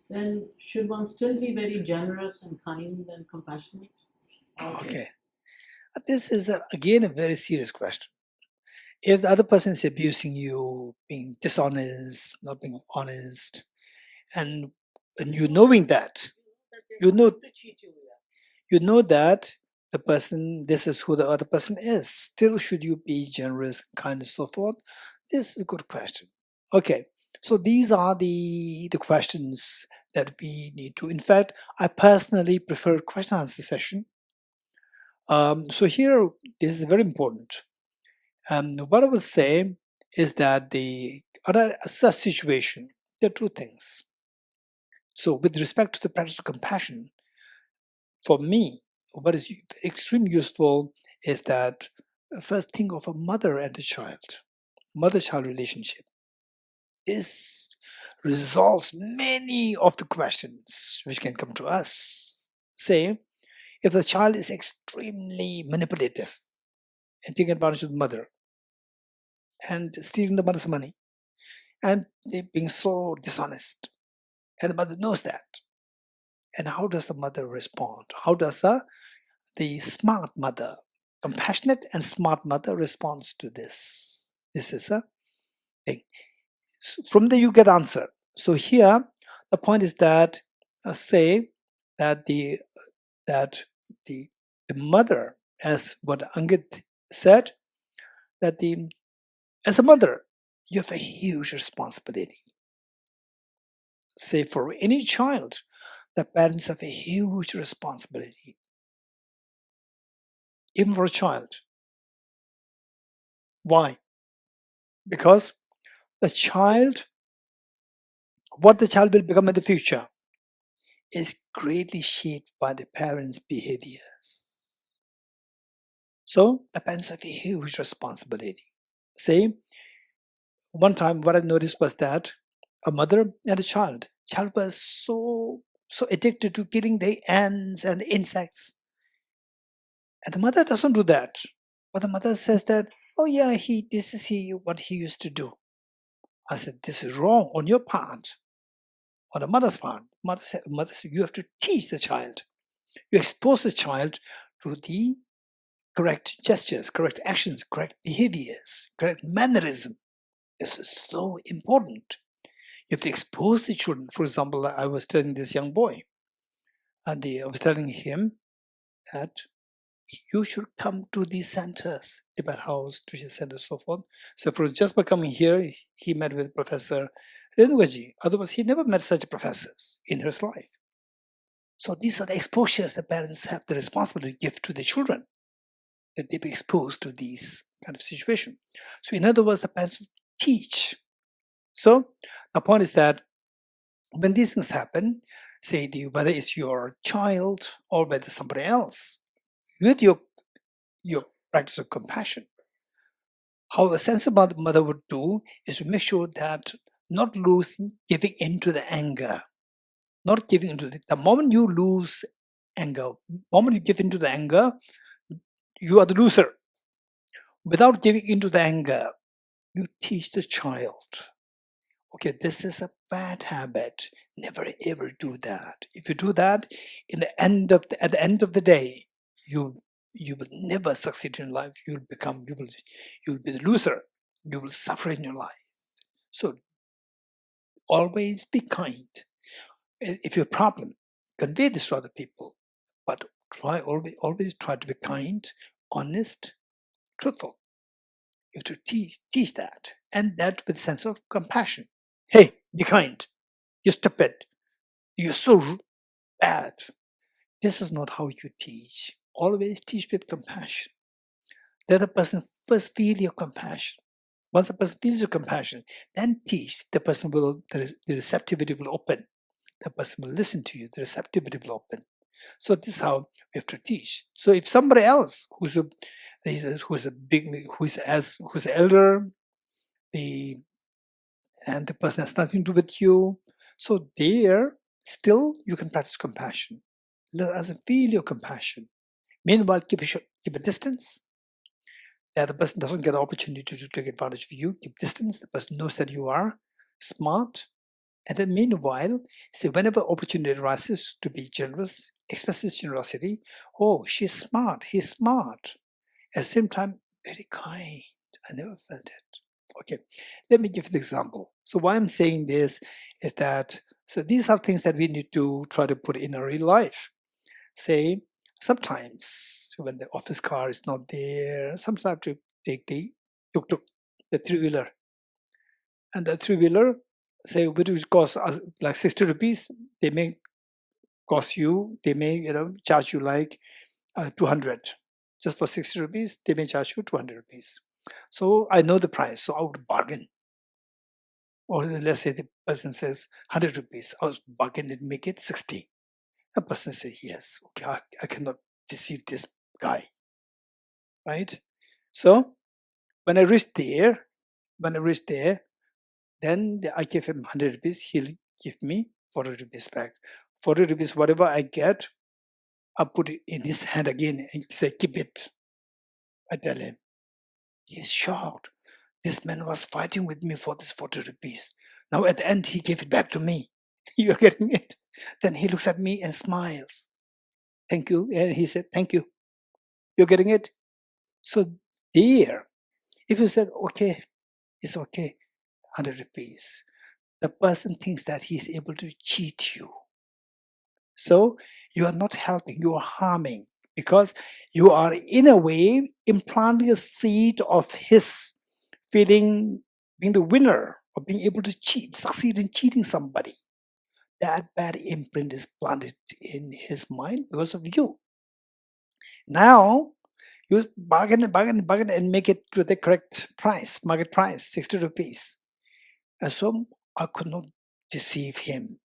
then should one still be very generous and kind and compassionate? Okay. This is, again, a very serious question. If the other person is abusing you, being dishonest, not being honest, and you knowing that, you know that the person, this is who the other person is, still should you be generous, kind, and so forth? This is a good question. Okay, so these are the questions that we need to. In fact, I personally prefer question answer session. So here, this is very important. What I will say is that under such situation, there are 2 things. So with respect to the practice of compassion, for me, what is extremely useful is that first think of a mother and a child, mother-child relationship. This resolves many of the questions which can come to us. Say, if the child is extremely manipulative and taking advantage of the mother and stealing the mother's money and being so dishonest, and the mother knows that, and how does the mother respond? How does the smart mother, compassionate and smart mother, responds to this? This is a thing. So from there you get answer. So here the point is that say that the mother, as what Angit said, that as a mother you have a huge responsibility. Say for any child, the parents have a huge responsibility. Even for a child. Why? Because what the child will become in the future is greatly shaped by the parents' behaviors. So the parents have a huge responsibility. Say, one time what I noticed was that a mother and a child was so addicted to killing the ants and the insects. And the mother doesn't do that. But the mother says that, oh yeah, this is what he used to do. I said, this is wrong on your part. on the mother's part. Mother said, you have to teach the child. You expose the child to the correct gestures, correct actions, correct behaviors, correct mannerism. This is so important. You have to expose the children. For example, I was telling this young boy, and I was telling him that you should come to these centers, Tibet House, Tushita Center, so forth. So for just by coming here, he met with Professor Renugaji. Otherwise, he never met such professors in his life. So these are the exposures the parents have the responsibility to give to the children, that they be exposed to these kind of situations. So in other words, the parents teach. So the point is that when these things happen, say whether it's your child or whether somebody else, with your practice of compassion, how a sensible mother would do is to make sure that not losing, giving into the anger, not giving into the moment you lose anger, moment you give into the anger, you are the loser. Without giving into the anger, you teach the child, okay, this is a bad habit. Never ever do that. If you do that, at the end of the day, you will never succeed in life. You'll be the loser. You will suffer in your life. So always be kind. If you have a problem, convey this to other people, but always try to be kind, honest, truthful. You have to teach that, and that with a sense of compassion. Hey, be kind. You're stupid. You're so bad. This is not how you teach. Always teach with compassion. Let the person first feel your compassion. Once the person feels your compassion, then teach. The receptivity will open. The person will listen to you. The receptivity will open. So this is how we have to teach. So if somebody else who's elder, and the person has nothing to do with you, so there still you can practice compassion. Let us feel your compassion. Meanwhile, keep a distance. That the person doesn't get an opportunity to take advantage of you. Keep distance. The person knows that you are smart. And then meanwhile, so whenever opportunity arises to be generous, express this generosity. Oh, she's smart. He's smart. At the same time, very kind. I never felt it. Okay, let me give you the example. So why I'm saying this is that, so these are things that we need to try to put in our real life. Say, sometimes when the office car is not there, sometimes I have to take the tuk-tuk, the three-wheeler. And the three-wheeler, say, which costs like 60 rupees, they may cost you, they may charge you like 200. Just for 60 rupees, they may charge you 200 rupees. So I know the price, so I would bargain. Or let's say the person says 100 rupees, I would bargain and make it 60. The person says, yes, okay, I cannot deceive this guy, right? So when I reach there, then I give him 100 rupees, he'll give me 40 rupees back. 40 rupees, whatever I get, I put it in his hand again and say, keep it. I tell him. He's shocked. This man was fighting with me for this 40 rupees. Now at the end, he gave it back to me. You're getting it? Then he looks at me and smiles. Thank you. And he said, thank you. You're getting it? So there, if you said, okay, it's okay, 100 rupees, the person thinks that he's able to cheat you. So you are not helping, you are harming, because you are in a way implanting a seed of his feeling being the winner or being able to cheat, succeed in cheating somebody. That bad imprint is planted in his mind because of you. Now you bargain and make it to the correct price, market price, 60 rupees. And so I could not deceive him.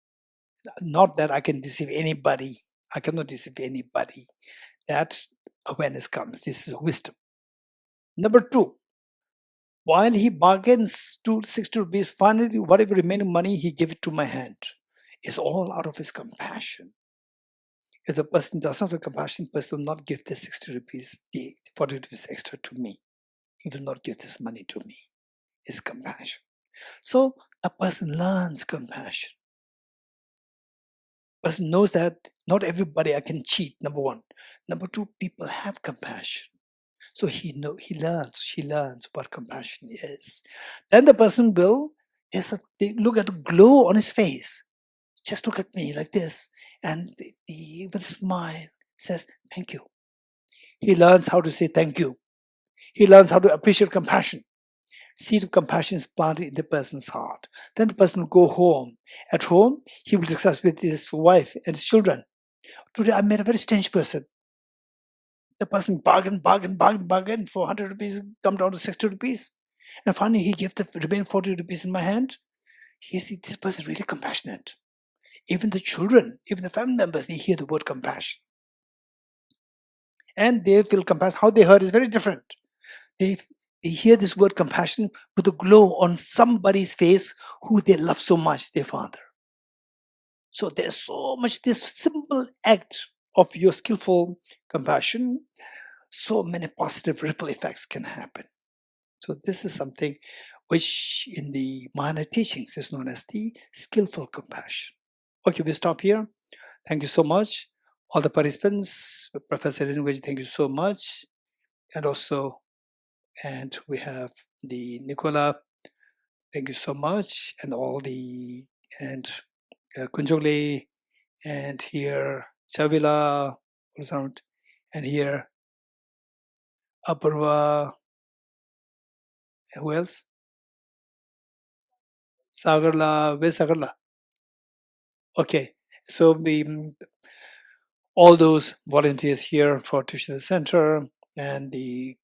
Not that I can deceive anybody. I cannot deceive anybody. That awareness comes. This is wisdom. Number 2, while he bargains to 60 rupees, finally, whatever remaining money, he gave it to my hand. It's all out of his compassion. If the person does not have compassion, the person will not give the 60 rupees, the 40 rupees extra to me. He will not give this money to me. It's compassion. So a person learns compassion. Person knows that not everybody I can cheat, number one. Number two, people have compassion. So he learns what compassion is. Then the person will, they look at the glow on his face. Just look at me like this. And with a smile says, thank you. He learns how to say thank you. He learns how to appreciate compassion. Seed of compassion is planted in the person's heart. Then the person will go home. At home, he will discuss with his wife and his children. Today I met a very strange person. The person bargained for 100 rupees, come down to 60 rupees. And finally, he gave the remaining 40 rupees in my hand. He said, this person is really compassionate. Even the children, even the family members, they hear the word compassion. And they feel compassion. How they heard is very different. They hear this word compassion with a glow on somebody's face who they love so much, their father. So there's so much, this simple act of your skillful compassion, so many positive ripple effects can happen. So this is something which in the Mahayana teachings is known as the skillful compassion. Okay, we stop here. Thank you so much. All the participants, Professor Rinweji, thank you so much. And we have the Nicola, thank you so much. And Kunjole, and here Chavila, and here Apurva, who else? Sagarla, where's Sagarla? Okay, so all those volunteers here for Tushita Center and the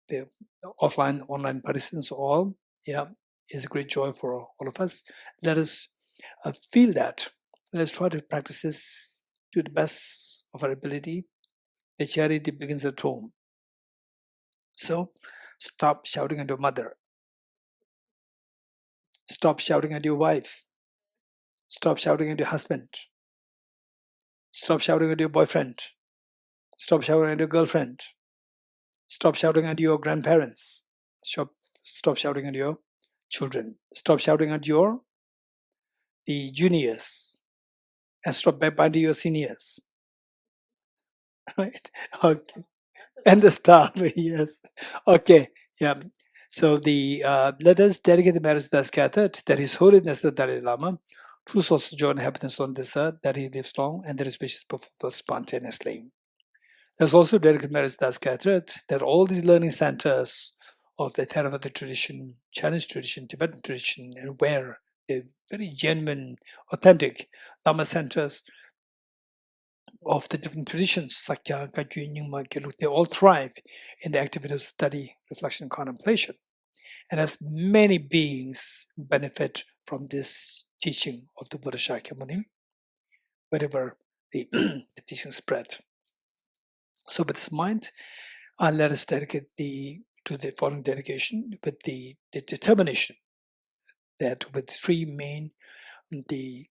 offline, online participants, all, is a great joy for all of us. Let us feel that. Let's try to practice this to the best of our ability. The charity begins at home. So stop shouting at your mother. Stop shouting at your wife. Stop shouting at your husband. Stop shouting at your boyfriend. Stop shouting at your girlfriend. Stop shouting at your grandparents. Stop shouting at your children. Stop shouting at the juniors. And stop backbiting your seniors. Right? Okay. And the staff, yes. Okay, yeah. So let us dedicate the marriage that's gathered, that His Holiness the Dalai Lama, true source of joy and happiness on this earth, that he lives long and that his wishes fulfill spontaneously. There's also dedicated marriage that's gathered, that all these learning centers of the Theravada tradition, Chinese tradition, Tibetan tradition, and where they're very genuine, authentic Lama centers of the different traditions, Sakya, Kagyu, Nyingma, Gelug, they all thrive in the activity of study, reflection, and contemplation. And as many beings benefit from this teaching of the Buddha Shakyamuni, wherever the teaching spread. So with this mind, let us dedicate to the following dedication with the determination that with three main the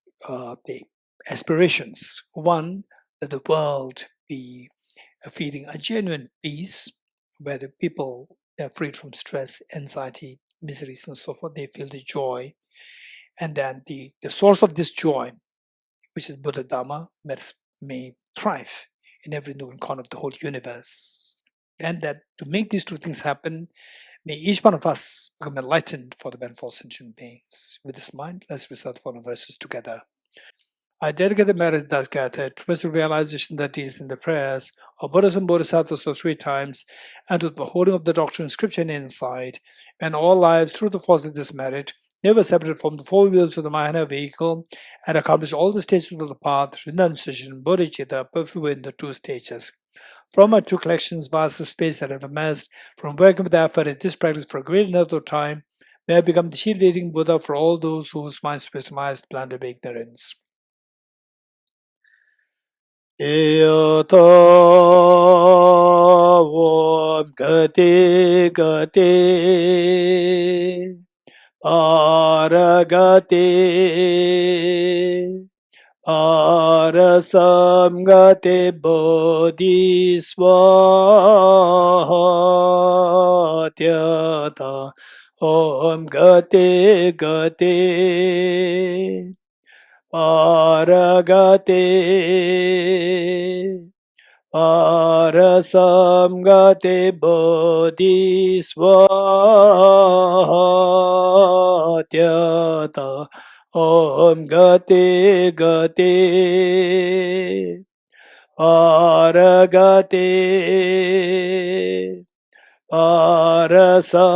aspirations. One, that the world be feeling a genuine peace, where the people are freed from stress, anxiety, miseries, and so forth. They feel the joy, and then the source of this joy, which is Buddha Dhamma, may thrive in every nook and corner of the whole universe. And that to make these two things happen, may each one of us become enlightened for the benefit of sentient beings. With this mind, let's recite the following verses together. I dedicate the merit thus gathered to the realization that is in the prayers of Buddhas and Bodhisattvas for 3 times, and to the beholding of the doctrine, scripture, and insight, and all lives through the force of this merit, never separated from the 4 wheels of the Mahayana vehicle, and accomplish all the stages of the path, renunciation, bodhicitta, perfect in the 2 stages. From our 2 collections, vast space that have amassed, from working with effort at this practice for a great length of time, may I become the shield-leading Buddha for all those whose minds wisdomized blinded by ignorance. Eyoto Om Gati Gati Paragati Parasam Gati Bodhiswatyata Om Gati Gati paragate parasamgate bodhisvatyata om gate gate paragate parasamgate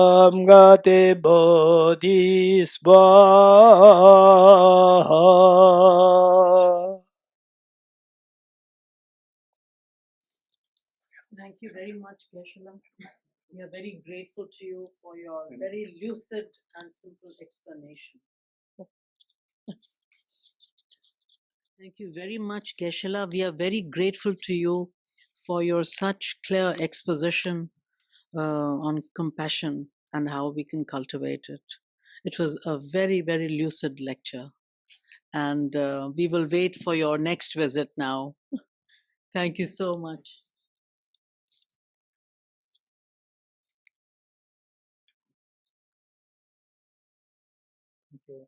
bodhisvaha. Thank you very much, Geshe-la. We are very grateful to you for your very lucid and simple explanation. Thank you very much, Geshe-la. We are very grateful to you for your such clear exposition on compassion and how we can cultivate it. It was a very, very lucid lecture. And we will wait for your next visit now. Thank you so much. Thank you.